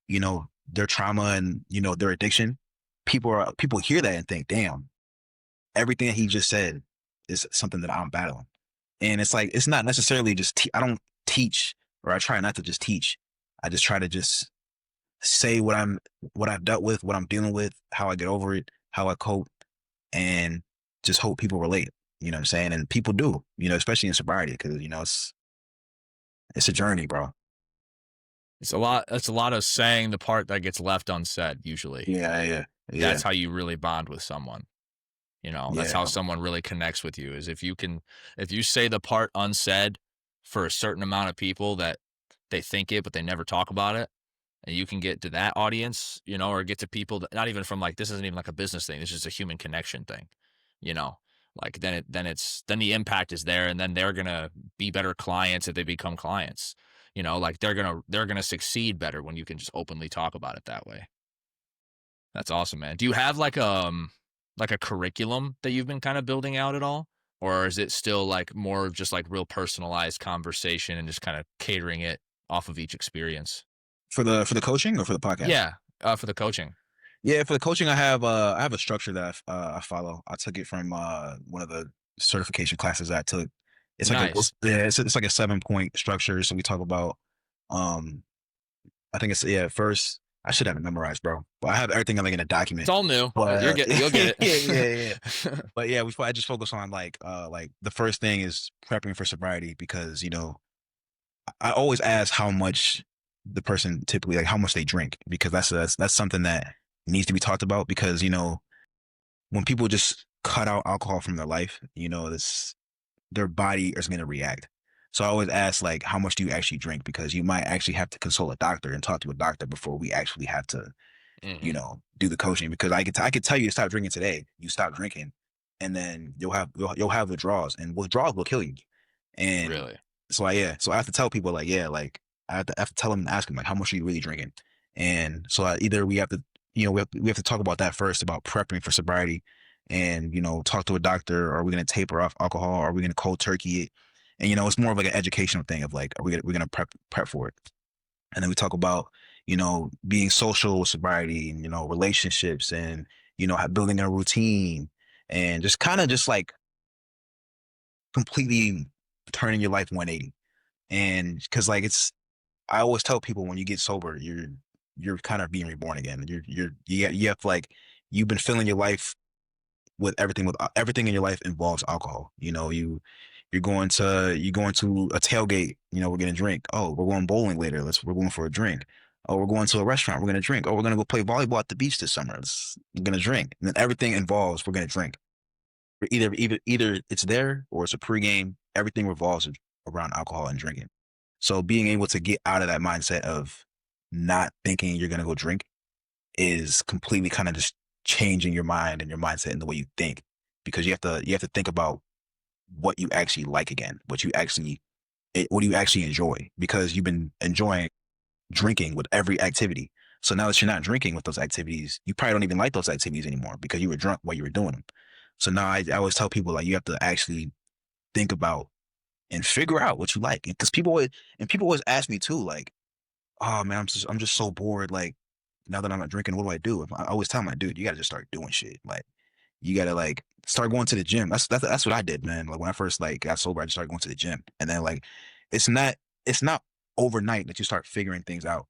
their trauma and their addiction, people hear that and think, damn, everything that he just said is something that I'm battling. And it's like it's not necessarily just I don't teach, or I try not to just teach. I just try to just say what I've dealt with, what I'm dealing with, how I get over it, how I cope, and just hope people relate. You know what I'm saying? And people do, especially in sobriety, because it's a journey, bro. It's a lot of saying the part that gets left unsaid usually. Yeah, yeah, yeah, That's how you really bond with someone. That's yeah. how someone really connects with you is if you say the part unsaid for a certain amount of people that they think it, but they never talk about it. And you can get to that audience, or get to people that not even from like, this isn't even like a business thing. This is just a human connection thing, you know, like then the impact is there and then they're going to be better clients if they become clients, like they're going to succeed better when you can just openly talk about it that way. That's awesome, man. Do you have like a curriculum that you've been kind of building out at all? Or is it still like more of just like real personalized conversation and just kind of catering it off of each experience? For the coaching or for the podcast? Yeah, for the coaching. Yeah, for the coaching, I have a structure that I follow. I took it from one of the certification classes I took. It's like a Nice. yeah, it's like a 7 point structure. So we talk about um I think it's yeah, first I should have it memorized, bro. But I have everything like in a It's document. all new. But You'll get yeah, yeah, it. yeah. But yeah, I just focus on like the first thing is prepping for sobriety because I always ask how much the person typically like how much they drink because that's something that needs to be talked about because when people just cut out alcohol from their life, this their body is going to react. So I always ask like how much do you actually drink because you might actually have to consult a doctor and talk to a doctor before we actually have to Hmm. do the coaching because I could tell you to stop drinking today. You stop drinking, and then you'll have withdrawals, and withdrawals will kill you. And Really? so I have to tell people like yeah, like I have to tell them and ask them like how much are you really drinking, and so either we have to we have to talk about that first about prepping for sobriety, and talk to a doctor. Are we going to taper off alcohol? Are we going to cold turkey it? And it's more of like an educational thing of like are we're gonna prep for it. And then we talk about, being social with sobriety and, relationships and, building a routine and just kind of just like completely turning your life 180. And because like I always tell people when you get sober, you're kind of being reborn again. You have like, you've been filling your life with everything in your life involves alcohol. You're going to a tailgate. We're gonna drink. Oh, we're going bowling later. We're going for a drink. Oh, we're going to a restaurant. We're gonna drink. Oh, we're gonna go play volleyball at the beach this summer. We're gonna drink. And then everything involves we're gonna drink. Either it's there or it's a pregame. Everything revolves around alcohol and drinking. So being able to get out of that mindset of not thinking you're gonna go drink is completely kind of just changing your mind and your mindset and the way you think because you have to think about what you actually like again, what do you actually enjoy because you've been enjoying drinking with every activity. So now that you're not drinking with those activities, you probably don't even like those activities anymore because you were drunk while you were doing them. So now I always tell people like you have to actually think about and figure out what you like because people always ask me too like oh man I'm just so bored like now that I'm not drinking what do? I always tell my dude you gotta just start doing shit like you gotta like start going to the gym. That's what I did, man. Like when I first like got sober, I just started going to the gym, and then like it's not it's not overnight that you start figuring things out.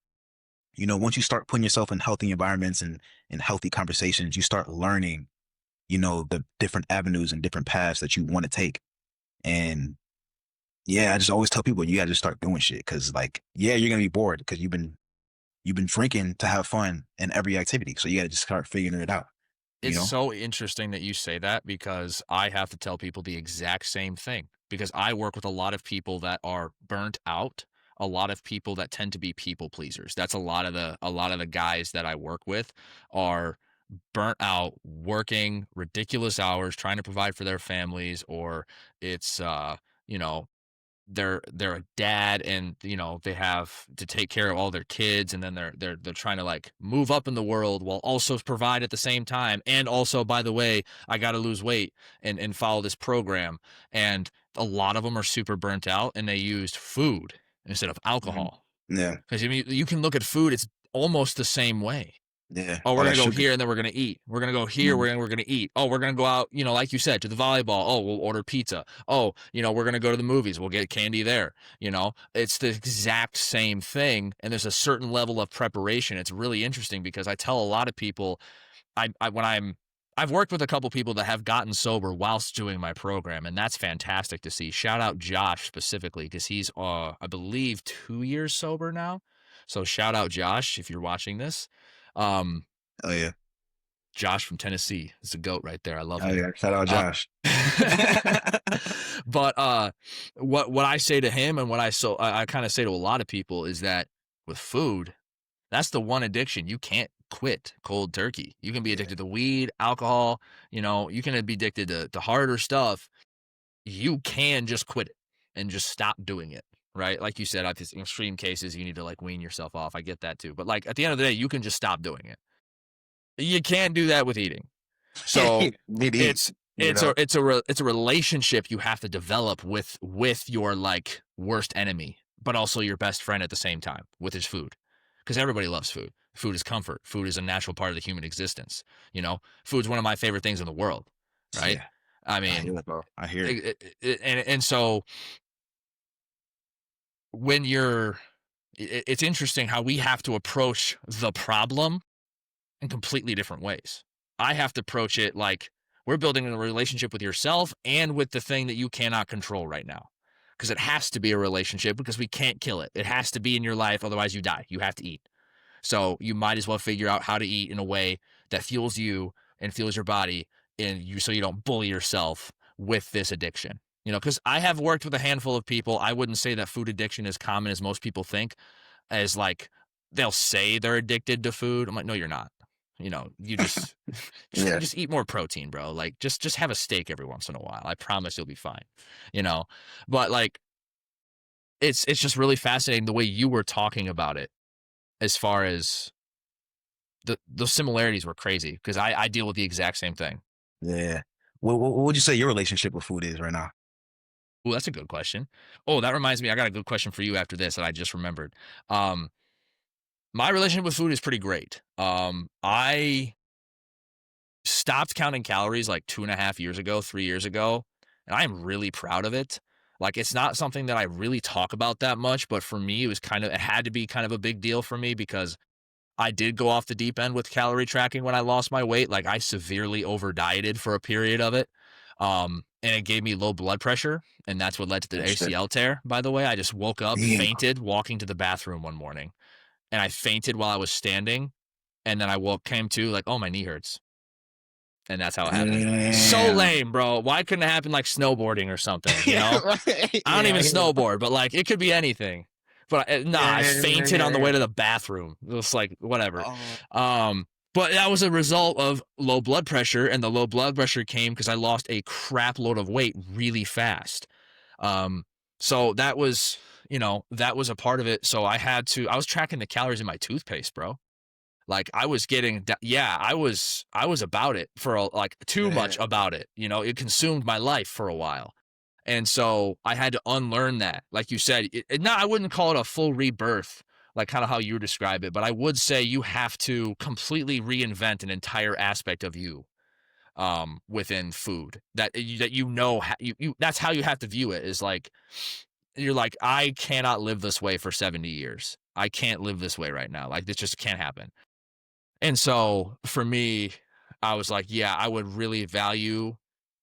Once you start putting yourself in healthy environments and in healthy conversations, you start learning, the different avenues and different paths that you want to take. And yeah, I just always tell people you gotta just start doing shit because like yeah, you're gonna be bored because you've been drinking to have fun in every activity, so you gotta just start figuring it out. You It's know. so interesting that you say that because I have to tell people the exact same thing because I work with a lot of people that are burnt out, a lot of people that tend to be people pleasers. That's a lot of the guys that I work with are burnt out working ridiculous hours trying to provide for their families or it's you know they're a dad and they have to take care of all their kids and then they're trying to like move up in the world while also provide at the same time and also by the way I got to lose weight and follow this program and a lot of them are super burnt out and they used food instead of Mhm. alcohol Yeah. because I mean you can look at food it's almost the same way Yeah. Oh, we're All gonna that go sugar. here and then we're gonna eat. We're gonna go here. Mm. We're gonna eat. Oh, we're gonna go out. Like you said, to the volleyball. Oh, we'll order pizza. Oh, we're gonna go to the movies. We'll get candy there. It's the exact same thing, and there's a certain level of preparation. It's really interesting because I tell a lot of people, I've worked with a couple people that have gotten sober whilst doing my program, and that's fantastic to see. Shout out Josh specifically because he's, I believe, 2 years sober now. So shout out Josh if you're watching this. Um, Oh yeah. Josh from Tennessee is a goat right there. I love Oh him. yeah. Shout out Uh, Josh. but what I say to him and what I kind of say to a lot of people is that with food, that's the one addiction you can't quit cold turkey. You can be Yeah. addicted to weed, alcohol, you can be addicted to harder stuff. You can just quit it and just stop doing it. Right. Like you said, at these extreme cases, you need to like wean yourself off. I get that too. But like at the end of the day, you can just stop doing it. You can't do that with eating. So Need to eat. it's You know. it's a relationship you have to develop with your like worst enemy, but also your best friend at the same time with his food, because everybody loves food. Food is comfort. Food is a natural part of the human existence. Food's one of my favorite things in the world, right? Yeah. I I hear mean, it, bro. I hear it. and so when it's interesting how we have to approach the problem in completely different ways. I have to approach it like we're building a relationship with yourself and with the thing that you cannot control right now. Because it has to be a relationship because we can't kill it. It has to be in your life, otherwise you die. You have to eat. So you might as well figure out how to eat in a way that fuels you and fuels your body so you don't bully yourself with this addiction. Because I have worked with a handful of people. I wouldn't say that food addiction is common as most people think, as like they'll say they're addicted to food. I'm like, no, you're not. You just Yeah. just eat more protein, bro. Like just have a steak every once in a while. I promise you'll be fine. You know, but like it's just really fascinating the way you were talking about it, as far as the similarities were crazy because I deal with the exact same thing. Yeah. What would you say your relationship with food is right now? Oh, that's a good question. Oh, that reminds me, I got a good question for you after this that I just remembered. Um, my relationship with food is pretty great. I stopped counting calories like 2.5 years ago, 3 years ago, and I am really proud of it. Like, it's not something that I really talk about that much, but for me, it had to be kind of a big deal for me because I did go off the deep end with calorie tracking when I lost my weight. Like, I severely over dieted for a period of it. And it gave me low blood pressure, and that's what led to the Oh shit. ACL tear, by the way. I just woke up, Damn. fainted, walking to the bathroom one morning, and I fainted while I was standing, and then came to like, oh, my knee hurts. And that's how it happened. So Damn. lame, bro. Why couldn't it happen like snowboarding or something, you Yeah, know? right. I don't Yeah, even I hear it. snowboard, but like it could be anything. But nah, Yeah, I yeah, yeah, fainted yeah, on the yeah. way to the bathroom. It was like whatever. Oh, But that was a result of low blood pressure, and the low blood pressure came because I lost a crap load of weight really fast. Um, so that was a part of it. So I was tracking the calories in my toothpaste, bro. Like I was getting, yeah, I was about it like too much yeah. about it. It consumed my life for a while. And so I had to unlearn that. Like you said, I wouldn't call it a full rebirth, like kind of how you describe it, but I would say you have to completely reinvent an entire aspect of you within food that's how you have to view it is like, you're like, I cannot live this way for 70 years. I can't live this way right now. Like this just can't happen. And so for me, I was like, yeah, I would really value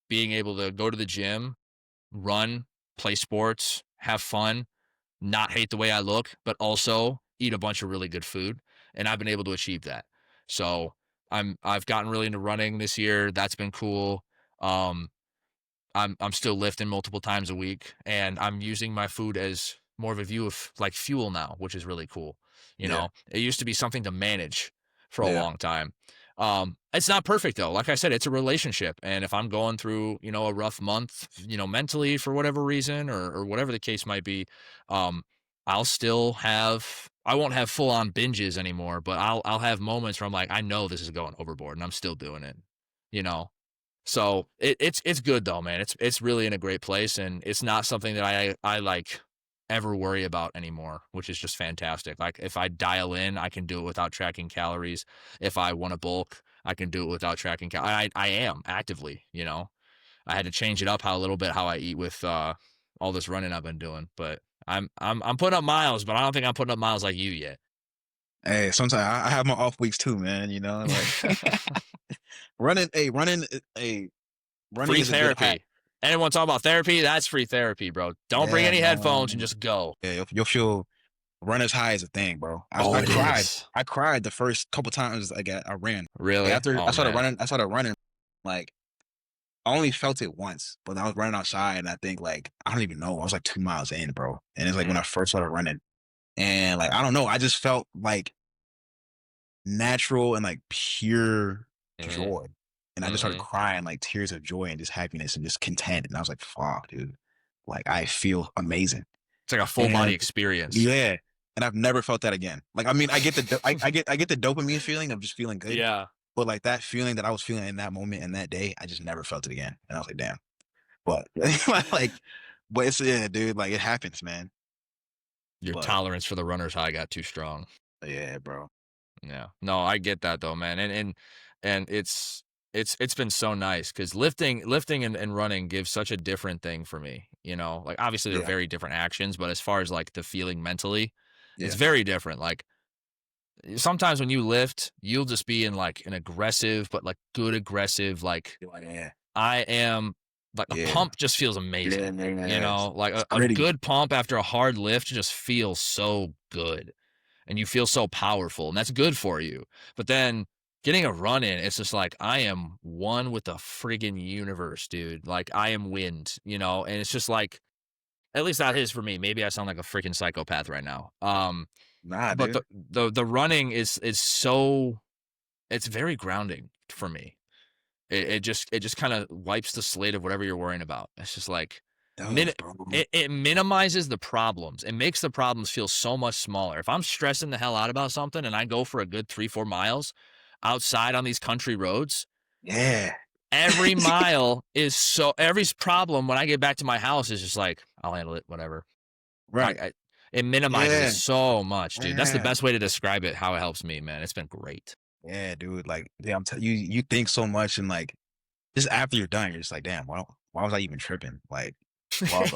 being able to go to the gym, run, play sports, have fun, not hate the way I look, but also eat a bunch of really good food. And I've been able to achieve that. So I've gotten really into running this year. That's been cool. Um, I'm still lifting multiple times a week, and I'm using my food as more of a view of like fuel now, which is really cool. Yeah. It used to be something to manage for a Yeah. long time. It's not perfect though. Like I said, it's a relationship, and if I'm going through a rough month, mentally for whatever reason or whatever the case might be, um, I won't have full on binges anymore, but I'll have moments where I'm like, I know this is going overboard, and I'm still doing it. You know, so it's good though, man. It's really in a great place, and it's not something that I like ever worry about anymore, which is just fantastic. Like if I dial in, I can do it without tracking calories. If I want to bulk, I can do it without tracking I am actively, you know. I had to change it up how a little bit how I eat with all this running I've been doing, but I'm putting up miles, but I don't think I'm putting up miles like you yet. Hey, sometimes I have my off weeks too, man. You know, like running. Running Free is a good hack. therapy. Anyone talk about therapy? That's free therapy, bro. Don't bring Yeah, any headphones and man. just go. Yeah, you'll feel runner's high is a thing, bro. Oh, I it cried. is. I cried the first couple times like I ran. Like Really? after Oh man. I started running. Like I only felt it once, but I was running outside, and I think like I don't even know. I was like 2 miles in, bro. And it's like when Mm-hmm. I first started running, and like I don't know. I just felt like natural and like pure Mm-hmm. joy. And I just started Mm-hmm. crying like tears of joy and just happiness and just content. And I was like, fuck, dude. Like I feel amazing. It's like a full body And experience. yeah. And I've never felt that again. Like I mean, I get the dopamine feeling of just feeling good. Yeah. But like that feeling that I was feeling in that moment and that day, I just never felt it again. And I was like, damn. But like but it's yeah, dude, like it happens, man. Your But tolerance for the runner's high got too strong. yeah, bro. Yeah. No, I get that though, man. And it's been so nice because lifting and running gives such a different thing for me. You know, like obviously they're Yeah. very different actions, but as far as like the feeling mentally, it's Yeah. very different. Like sometimes when you lift, you'll just be in like an aggressive, but like good aggressive, like You're like, yeah. I am like a Yeah. pump just feels Yeah, amazing. You yeah. know, like It's a gritty. good pump after a hard lift just feels so good and you feel so powerful and that's good for you. But then getting a run in, it's just like I am one with the friggin' universe, dude. Like I am wind, you know, and it's just like at least that is for me. Maybe I sound like a freaking psychopath right now. Nah, But dude. the running is so it's very grounding for me. It just kind of wipes the slate of whatever you're worrying about. It's just like Does, bro. it minimizes the problems. It makes the problems feel so much smaller. If I'm stressing the hell out about something and I go for a good 3-4 miles outside on these country roads, Yeah. every mile is so every problem when I get back to my house is just like I'll handle it, whatever. Right. It minimizes it Yeah. so much, dude. That's the Yeah. best way to describe it. How it helps me, man. It's been great. Yeah, dude. Like, yeah, I'm telling you, you think so much, and like, just after you're done, you're just like, damn, why was I even tripping? Like, why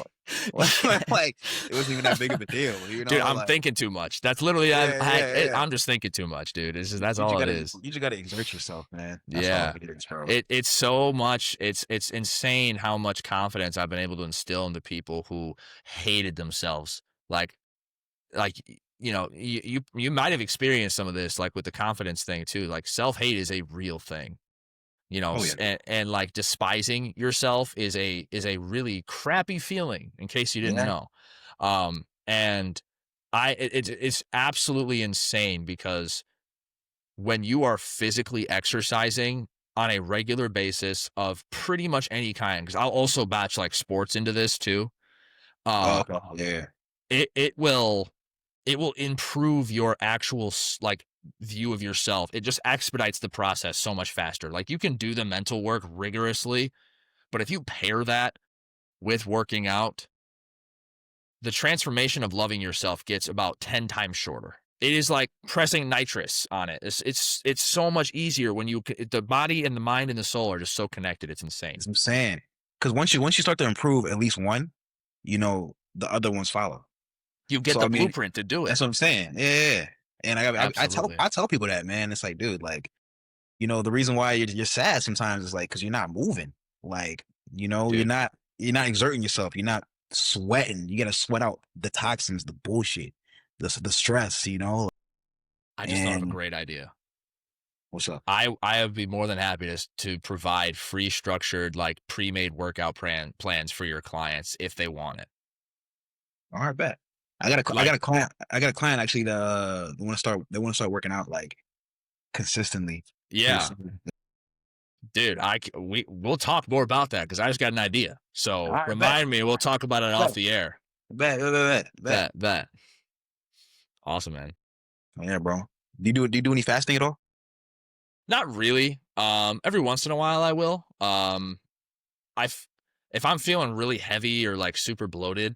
was like, it wasn't even that big of a deal, you Dude, know? I'm Like, thinking too much. That's literally yeah, yeah, yeah. I'm just thinking too much, dude. That's all it is. You just gotta exert yourself, man. That's all Yeah. it is, bro. It's so much it's insane how much confidence I've been able to instill into people who hated themselves. Like you know, you might have experienced some of this like with the confidence thing too. Like self-hate is a real thing. You know, Oh yeah, and like despising yourself is a really crappy feeling in case you didn't yeah. know. And it's absolutely insane because when you are physically exercising on a regular basis of pretty much any kind, because I'll also batch like sports into this too. Oh, Uh, okay. Yeah, it will improve your actual like view of yourself. It just expedites the process so much faster. Like you can do the mental work rigorously, but if you pair that with working out, the transformation of loving yourself gets about 10 times shorter. It is like pressing nitrous on it. It's so much easier when the body and the mind and the soul are just so connected. It's insane. that's what I'm saying. Because once you start to improve at least one, you know, the other ones follow. You get So the I mean, blueprint to do it. that's what I'm saying. Yeah, yeah, yeah. And Absolutely. I tell people that, man. It's like, dude, like, you know, the reason why you're sad sometimes is like because you're not moving. Like, you know, Dude, you're not exerting yourself. You're not sweating. You gotta sweat out the toxins, the bullshit, the stress, you know. I just thought of a And great idea. what's up? I would be more than happy to provide free structured like pre-made workout plans for your clients if they want it. All right, bet. I Like got a client. I got a client actually that they want to start working out like consistently pretty yeah, soon. dude, we'll talk more about that because I just got an idea. All So right, bet. remind me, we'll talk about it off Bet. the air. Bet. That awesome, man. Yeah, bro. Do you do any fasting at all? Not really. Every once in a while I will. I if I'm feeling really heavy or like super bloated,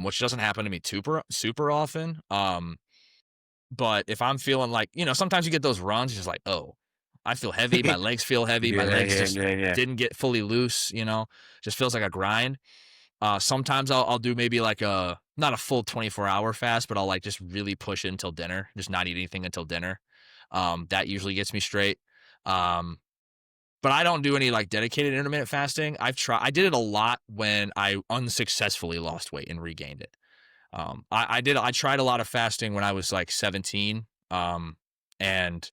which doesn't happen to me super often. But if I'm feeling like, sometimes you get those runs, it's just like, oh, I feel heavy. My legs feel heavy. My Yeah, legs yeah, just yeah, yeah. didn't get fully loose, just feels like a grind. Sometimes I'll do maybe like not a full 24-hour fast, but I'll like just really push it until dinner, just not eat anything until dinner. That usually gets me straight. Um, but I don't do any like dedicated intermittent fasting. I did it a lot when I unsuccessfully lost weight and regained it. I tried a lot of fasting when I was like 17. And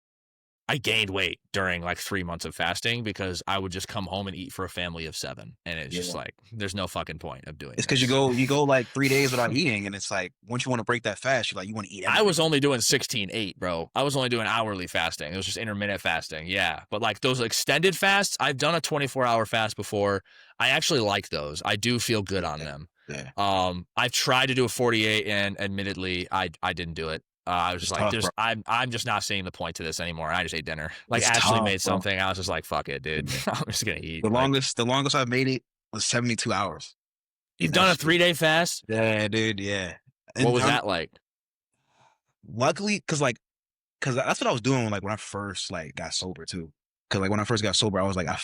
I gained weight during like 3 months of fasting because I would just come home and eat for a family of 7. And it's just Yeah. like, there's no fucking point of doing It's because you this. go like 3 days without eating, and it's like once you want to break that fast, you want to eat I was everything. only doing 16/8, bro. I was only doing hourly fasting. It was just intermittent fasting. Yeah. But like those extended fasts, I've done a 24-hour fast before. I actually like those. I do feel good on Yeah, them. yeah. I've tried to do a 48 and admittedly I didn't do it. I was just It's like, tough, bro. I'm just not seeing the point to this anymore. I just ate dinner. Like It's Ashley tough, made bro. something. I was just like, fuck it, dude. Yeah. I'm just gonna eat. The Like, longest, the longest I've made it was 72 hours, you've and done a that's 3-day fast. yeah, dude, yeah. What And was that like? luckily, cause that's what I was doing when I first like got sober too. Cause like when I first got sober, I was like, I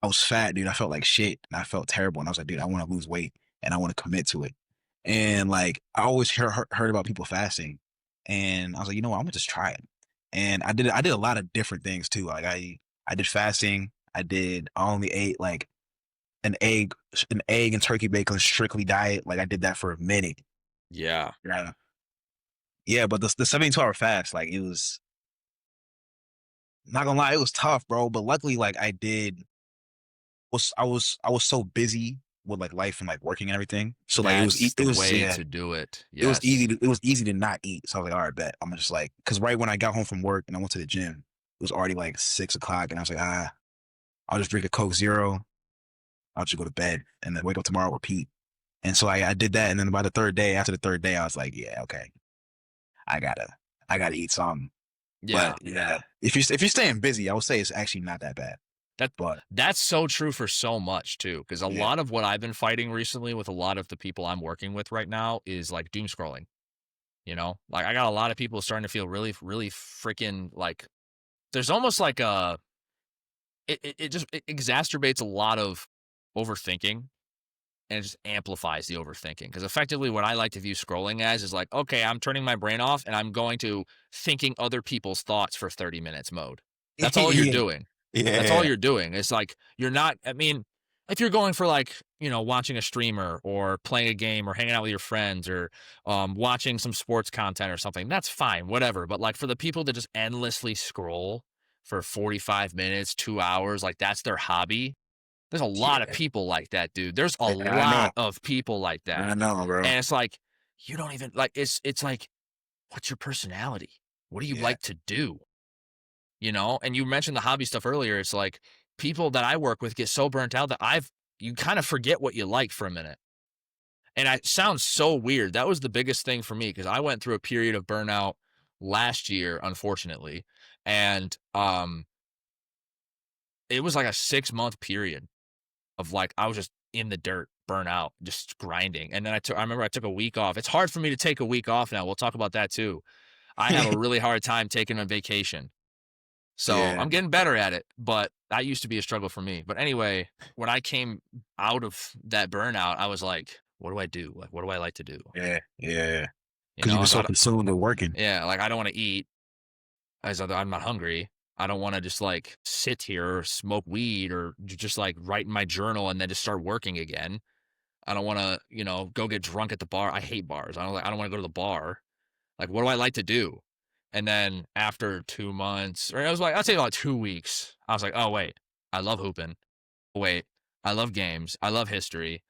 was fat, dude. I felt like shit, and I felt terrible. And I was like, dude, I want to lose weight, and I want to commit to it. And like I always heard about people fasting, and I was like, you know what, I'm gonna just try it. And I did it. I did a lot of different things too. Like I did fasting. I only ate like an egg, and turkey bacon strictly diet. Like I did that for a minute. Yeah. Yeah. Yeah, but the 72-hour fast, like it was not gonna lie, it was tough, bro. But luckily, like I was so busy with like life and like working and everything. So like That's it the was way yeah, to do it. it was easy Yes. to not eat. So I was like, all right, bet. I'm just like, because right when I got home from work and I went to the gym, it was already like 6 o'clock, and I was like, I'll just drink a Coke Zero. I'll just go to bed and then wake up tomorrow, repeat. And so I did that, and then by the third day, after the third day, I was like, yeah, okay, I gotta I gotta eat something. Yeah. But yeah, if you're staying busy, I would say it's actually not that bad. That But that's so true for so much too, because a yeah, lot of what I've been fighting recently with a lot of the people I'm working with right now is like doom scrolling. Like I got a lot of people starting to feel really, really freaking like there's almost like it exacerbates a lot of overthinking and it just amplifies the overthinking. Because effectively, what I like to view scrolling as is like, okay, I'm turning my brain off and I'm going to thinking other people's thoughts for 30 minutes mode. That's all you're yeah, doing. That's all yeah, you're doing. It's like you're not. I mean, if you're going for like watching a streamer or playing a game or hanging out with your friends or watching some sports content or something, that's fine, whatever. But like for the people that just endlessly scroll for 45 minutes, 2 hours, like that's their hobby. There's a lot of yeah. people like that, dude. There's a I know, lot of people like that. I know, bro. And it's like, you don't even like it's like, what's your personality? What do you Yeah, like to do? And you mentioned the hobby stuff earlier. It's like people that I work with get so burnt out that you kind of forget what you like for a minute. And it sounds so weird. That was the biggest thing for me because I went through a period of burnout last year, unfortunately. And it was like a 6-month period of like I was just in the dirt, burnout, just grinding. And then I remember I took a week off. It's hard for me to take a week off now. We'll talk about that too. I have a really hard time taking a vacation. So yeah, I'm getting better at it, but that used to be a struggle for me. But anyway, when I came out of that burnout, I was like, what do I do? Like, what do I like to do? yeah. Because you were Like, so consumed with working. yeah, like I don't want to eat as other, I'm not hungry. I don't want to just like sit here or smoke weed or just like write in my journal and then just start working again. I don't want to, go get drunk at the bar. I hate bars. I don't want to go to the bar. Like, what do I like to do? And then after 2 months, or I was like, I'd say about 2 weeks, I was like, oh, wait, I love hooping. Wait, I love games. I love history.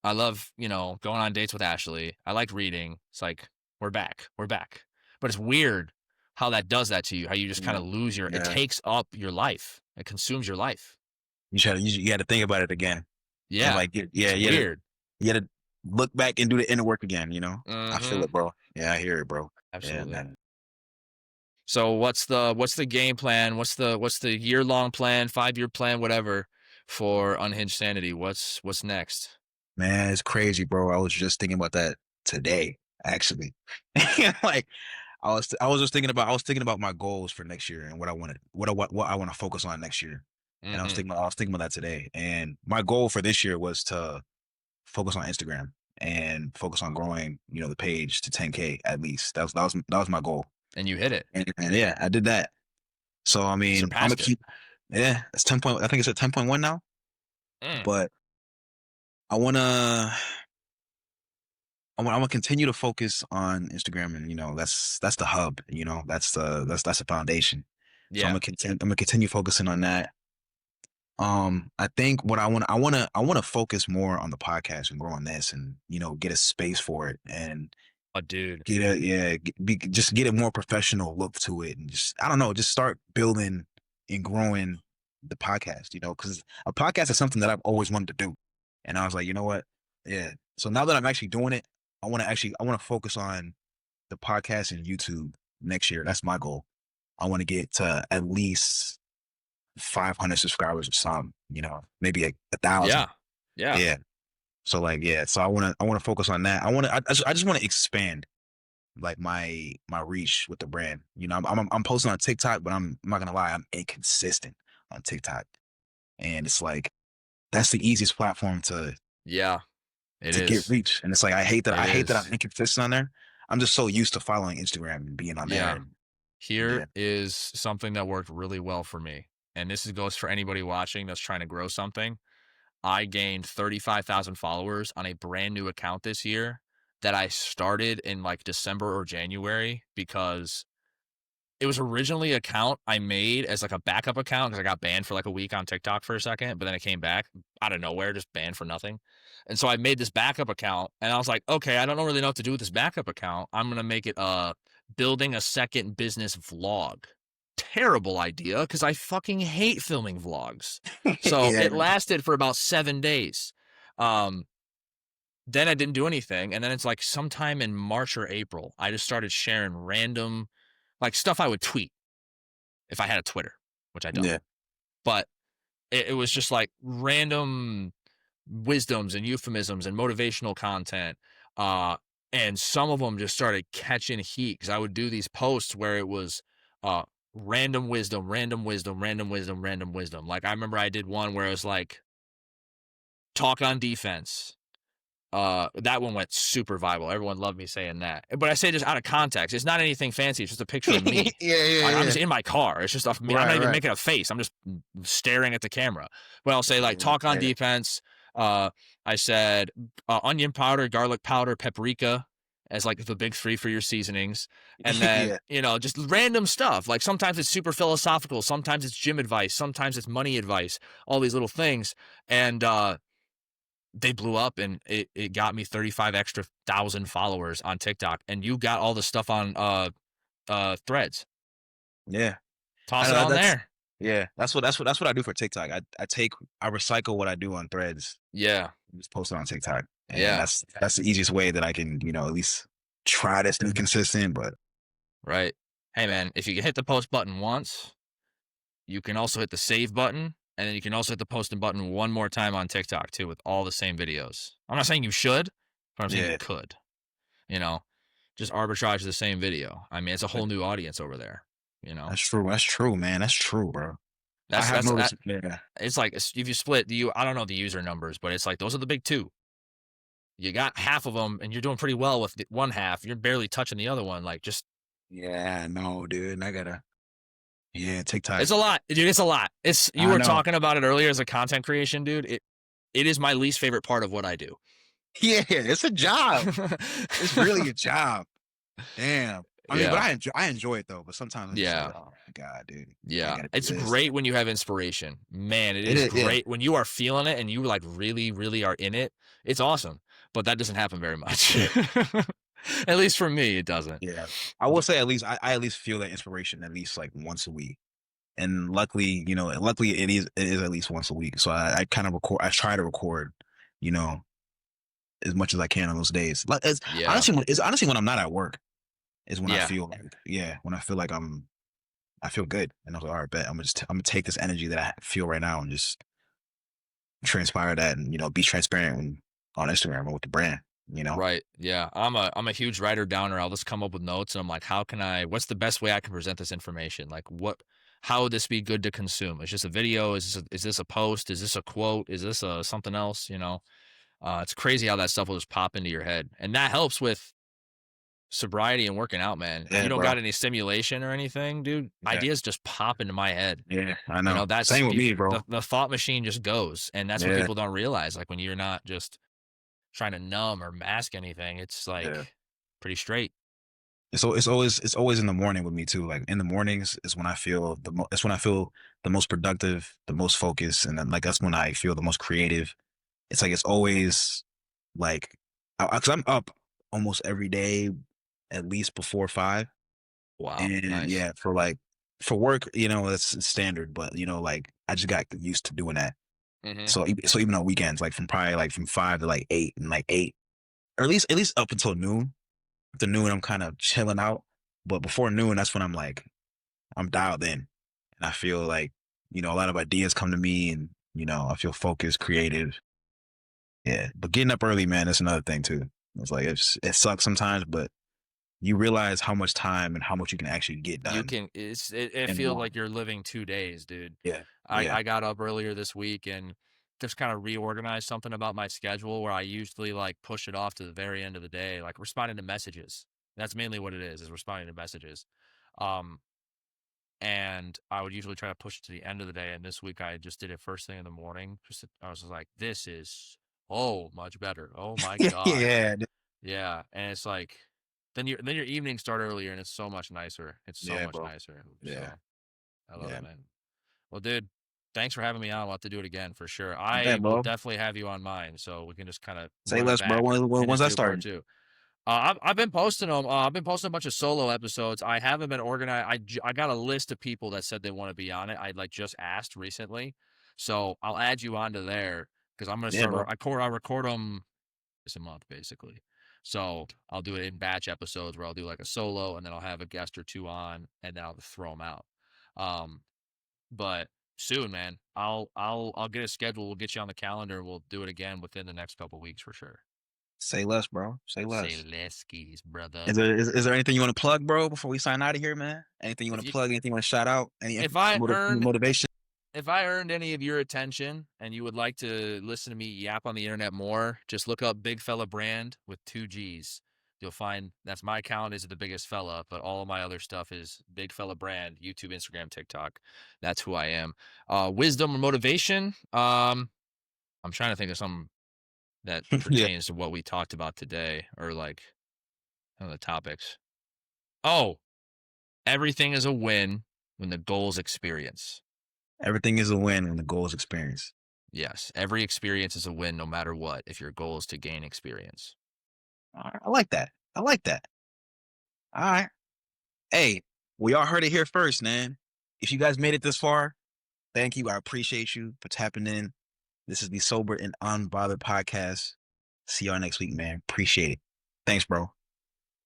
I love, going on dates with Ashley. I like reading. It's like, we're back. We're back. But it's weird how that does that to you, how you just kind Yeah, of lose it yeah. takes up your life. It consumes your life. You had to think about it again, and Yeah. like yeah, It's weird. you had to look back and do the inner work again. I feel Mm-hmm. it, bro. Yeah, I hear it, bro. Yeah, Absolutely. man. So what's the game plan? What's the year long plan, 5-year plan, whatever for Unhinged Sanity? What's next? Man, it's crazy, bro. I was just thinking about that today, actually. Like I was thinking about my goals for next year and what I wanted, what I want to focus on next year. And Mm-hmm. I was thinking about that today. And my goal for this year was to focus on Instagram and focus on growing, the page to 10K at least. That was my goal. And you hit it. And yeah, I did that. So I You mean, I'm gonna surpassed it. keep. Yeah, it's 10 point. I think it's at 10.1 now. Mm. But I wanna. I want to continue to focus on Instagram, and that's the hub. That's the foundation. So Yeah. I'm gonna continue focusing on that. I think what I want to focus more on the podcast and grow on this, and get a space for it, and Oh, dude. get a yeah, just get a more professional look to it, and just I don't know, just start building and growing the podcast. Because a podcast is something that I've always wanted to do, and I was like, you know what, yeah. So now that I'm actually doing it, I want to focus on the podcast and YouTube next year. That's my goal. I want to get to at least 500 subscribers or something. Maybe a thousand. Yeah. Yeah. Yeah. So like yeah. So I want to focus on that. I just want to expand like my reach with the brand. I'm posting on TikTok, but I'm not gonna lie, I'm inconsistent on TikTok, and it's like that's the easiest platform Yeah. It to get is. reach. And it's like It I hate that I'm is. inconsistent on there. I'm just so used to following Instagram and being on there Yeah. and Here doing. is something that worked really well for me. And goes for anybody watching that's trying to grow something. I gained 35,000 followers on a brand new account this year that I started in like December or January because it was originally an account I made as like a backup account because I got banned for like a week on TikTok for a second, but then it came back out of nowhere, just banned for nothing. And so I made this backup account and I was like, okay, I don't really know what to do with this backup account. I'm going to make it building a second business vlog. Terrible idea because I fucking hate filming vlogs. So Yeah, it lasted for about 7 days. Um, then I didn't do anything. And then it's like sometime in March or April, I just started sharing random like stuff I would tweet if I had a Twitter, which I don't. yeah, But it was just like random wisdoms and euphemisms and motivational content. Uh, and some of them just started catching heat because I would do these posts where it was random wisdom, random wisdom, random wisdom, random wisdom. Like I remember I did one where it was like talk on defense. That one went super viral. Everyone loved me saying that. But I say this out of context. It's not anything fancy. It's just a picture of yeah, me. yeah, I'm yeah. just in my car. It's just me. I'm not Right, even right. making a face. I'm just staring at the camera. But I'll say like Yeah, talk on yeah, defense. I said onion powder, garlic powder, paprika as like the big three for your seasonings. And then, yeah, just random stuff. Like sometimes it's super philosophical. Sometimes it's gym advice. Sometimes it's money advice. All these little things. And they blew up and it got me 35 extra thousand followers on TikTok. And you got all the stuff on threads. yeah. I Toss it know on that's there. yeah. That's what I do for TikTok. I recycle what I do on Threads, Yeah. just post it on TikTok, and Yeah. that's the easiest way that I can at least try to stay consistent. But Right. Hey man, if you can hit the post button once, you can also hit the save button. And then you can also hit the posting button one more time on TikTok too with all the same videos. I'm not saying you should, but I'm saying you yeah, could. You know, just arbitrage the same video. I mean, it's a that- whole new audience over there. You know, that's true. That's true, man. That's true, bro. I have that noticed. Yeah, it's like if you split I don't know the user numbers, but it's like those are the big two. You got half of them, and you're doing pretty well with one half. You're barely touching the other one. Like, just yeah. No, dude. And I gotta. Yeah, TikTok. it's a lot, dude. It's a lot. It's you I were know. talking about it earlier as a content creation, dude. It is my least favorite part of what I do. Yeah, it's a job. It's really a job. Damn. I mean, but Yeah, I enjoy it though. But sometimes I'm just like, yeah, oh my god, dude, I yeah. gotta do It's this. great when you have inspiration, man. It It is is. Yeah. great when you are feeling it and you like really, really are in it. It's awesome, but that doesn't happen very much. At least for me, it doesn't. Yeah. I will say at least I at least feel that inspiration at least like once a week. And luckily, luckily it is at least once a week. So I kind of record I try to record, you know, as much as I can on those days. Like Yeah, it's honestly when I'm not at work is when I yeah, feel like when I feel like I feel good. And I was like, all right, bet I'm gonna take this energy that I feel right now and just transpire that and be transparent on Instagram or with the brand, you know? Right. Yeah. I'm a huge writer downer. I'll just come up with notes and I'm like, what's the best way I can present this information? Like how would this be good to consume? Is this a video? Is this a post? Is this a quote? Is this a something else? It's crazy how that stuff will just pop into your head. And that helps with sobriety and working out, man. If you Yeah, don't bro. got any stimulation or anything, dude, Yeah. ideas just pop into my head. Yeah, I know. That's Same with me, bro. the thought machine just goes. And that's what Yeah. people don't realize. Like when you're not just trying to numb or mask anything, it's Yeah. like pretty straight. It's always in the morning with me too. Like in the mornings is when I feel it's when I feel the most productive, the most focused, and then like that's when I feel the most creative. It's like it's always like because I'm up almost every day at least before 5. Wow. And Nice. yeah, for work, it's standard, but like I just got used to doing that. Mhm. So even on weekends, like from probably like from 5 to like 8, and like 8, or at least up until noon. After noon, I'm kind of chilling out, but before noon, that's when I'm dialed in, and I feel like a lot of ideas come to me, and I feel focused, creative. Yeah, but getting up early, man, that's another thing too. It's like it sucks sometimes, but you realize how much time and how much you can actually get You done can it in the feels morning. like you're living 2 days, dude. Yeah, I yeah, I got up earlier this week and just kinda reorganized something about my schedule where I usually, like, push it off to the very end of the day, like responding to messages. That's mainly what it is responding to messages. Um, and I would usually try to push it to the end of the day, and this week I just did it first thing in the morning. I was just like, "This is oh much better. Oh my yeah, god." yeah, Yeah, and it's like then your evenings start earlier and it's so much nicer. It's so yeah, much bro. nicer. Yeah, So I love it, yeah, man. Well, dude, thanks for having me on. I'll have to do it again for sure. yeah, I will bro. definitely have you on mine so we can just kind of Say run it less, bro. back and When's just that do part starting? two. I've been posting them. I've been posting a bunch of solo episodes. I haven't been organized. I got a list of people that said they want to be on it. I like just asked recently, so I'll add you onto there because I'm gonna Yeah, start. bro. I record them a month basically. So I'll do it in batch episodes where I'll do like a solo and then I'll have a guest or two on and then I'll just throw them out. Um, but soon, man, I'll get a schedule. We'll get you on the calendar. We'll do it again within the next couple weeks for sure. Say less, bro. Say Say less. less skis, brother. Is there anything you want to plug, bro, before we sign out of here, man? Anything you If want to you plug? Anything you want to shout out? Any if I earned motivation? if I earned any of your attention and you would like to listen to me yap on the internet more, just look up Big Fella Brand with 2 G's. You'll find that's my account is the biggest fella, but all of my other stuff is Big Fella Brand, YouTube, Instagram, TikTok. That's who I am. Wisdom or motivation. I'm trying to think of something that Yeah. pertains to what we talked about today or like some of the topics. Oh, everything is a win when the goal's experience. Everything is a win when the goal is experienced. Yes, every experience is a win no matter what if your goal is to gain experience. All right, I like that. I like that. All right. Hey, we all heard it here first, man. If you guys made it this far, thank you. I appreciate you for tapping in. This is the Sober and Unbothered podcast. See y'all next week, man. Appreciate it. Thanks, bro.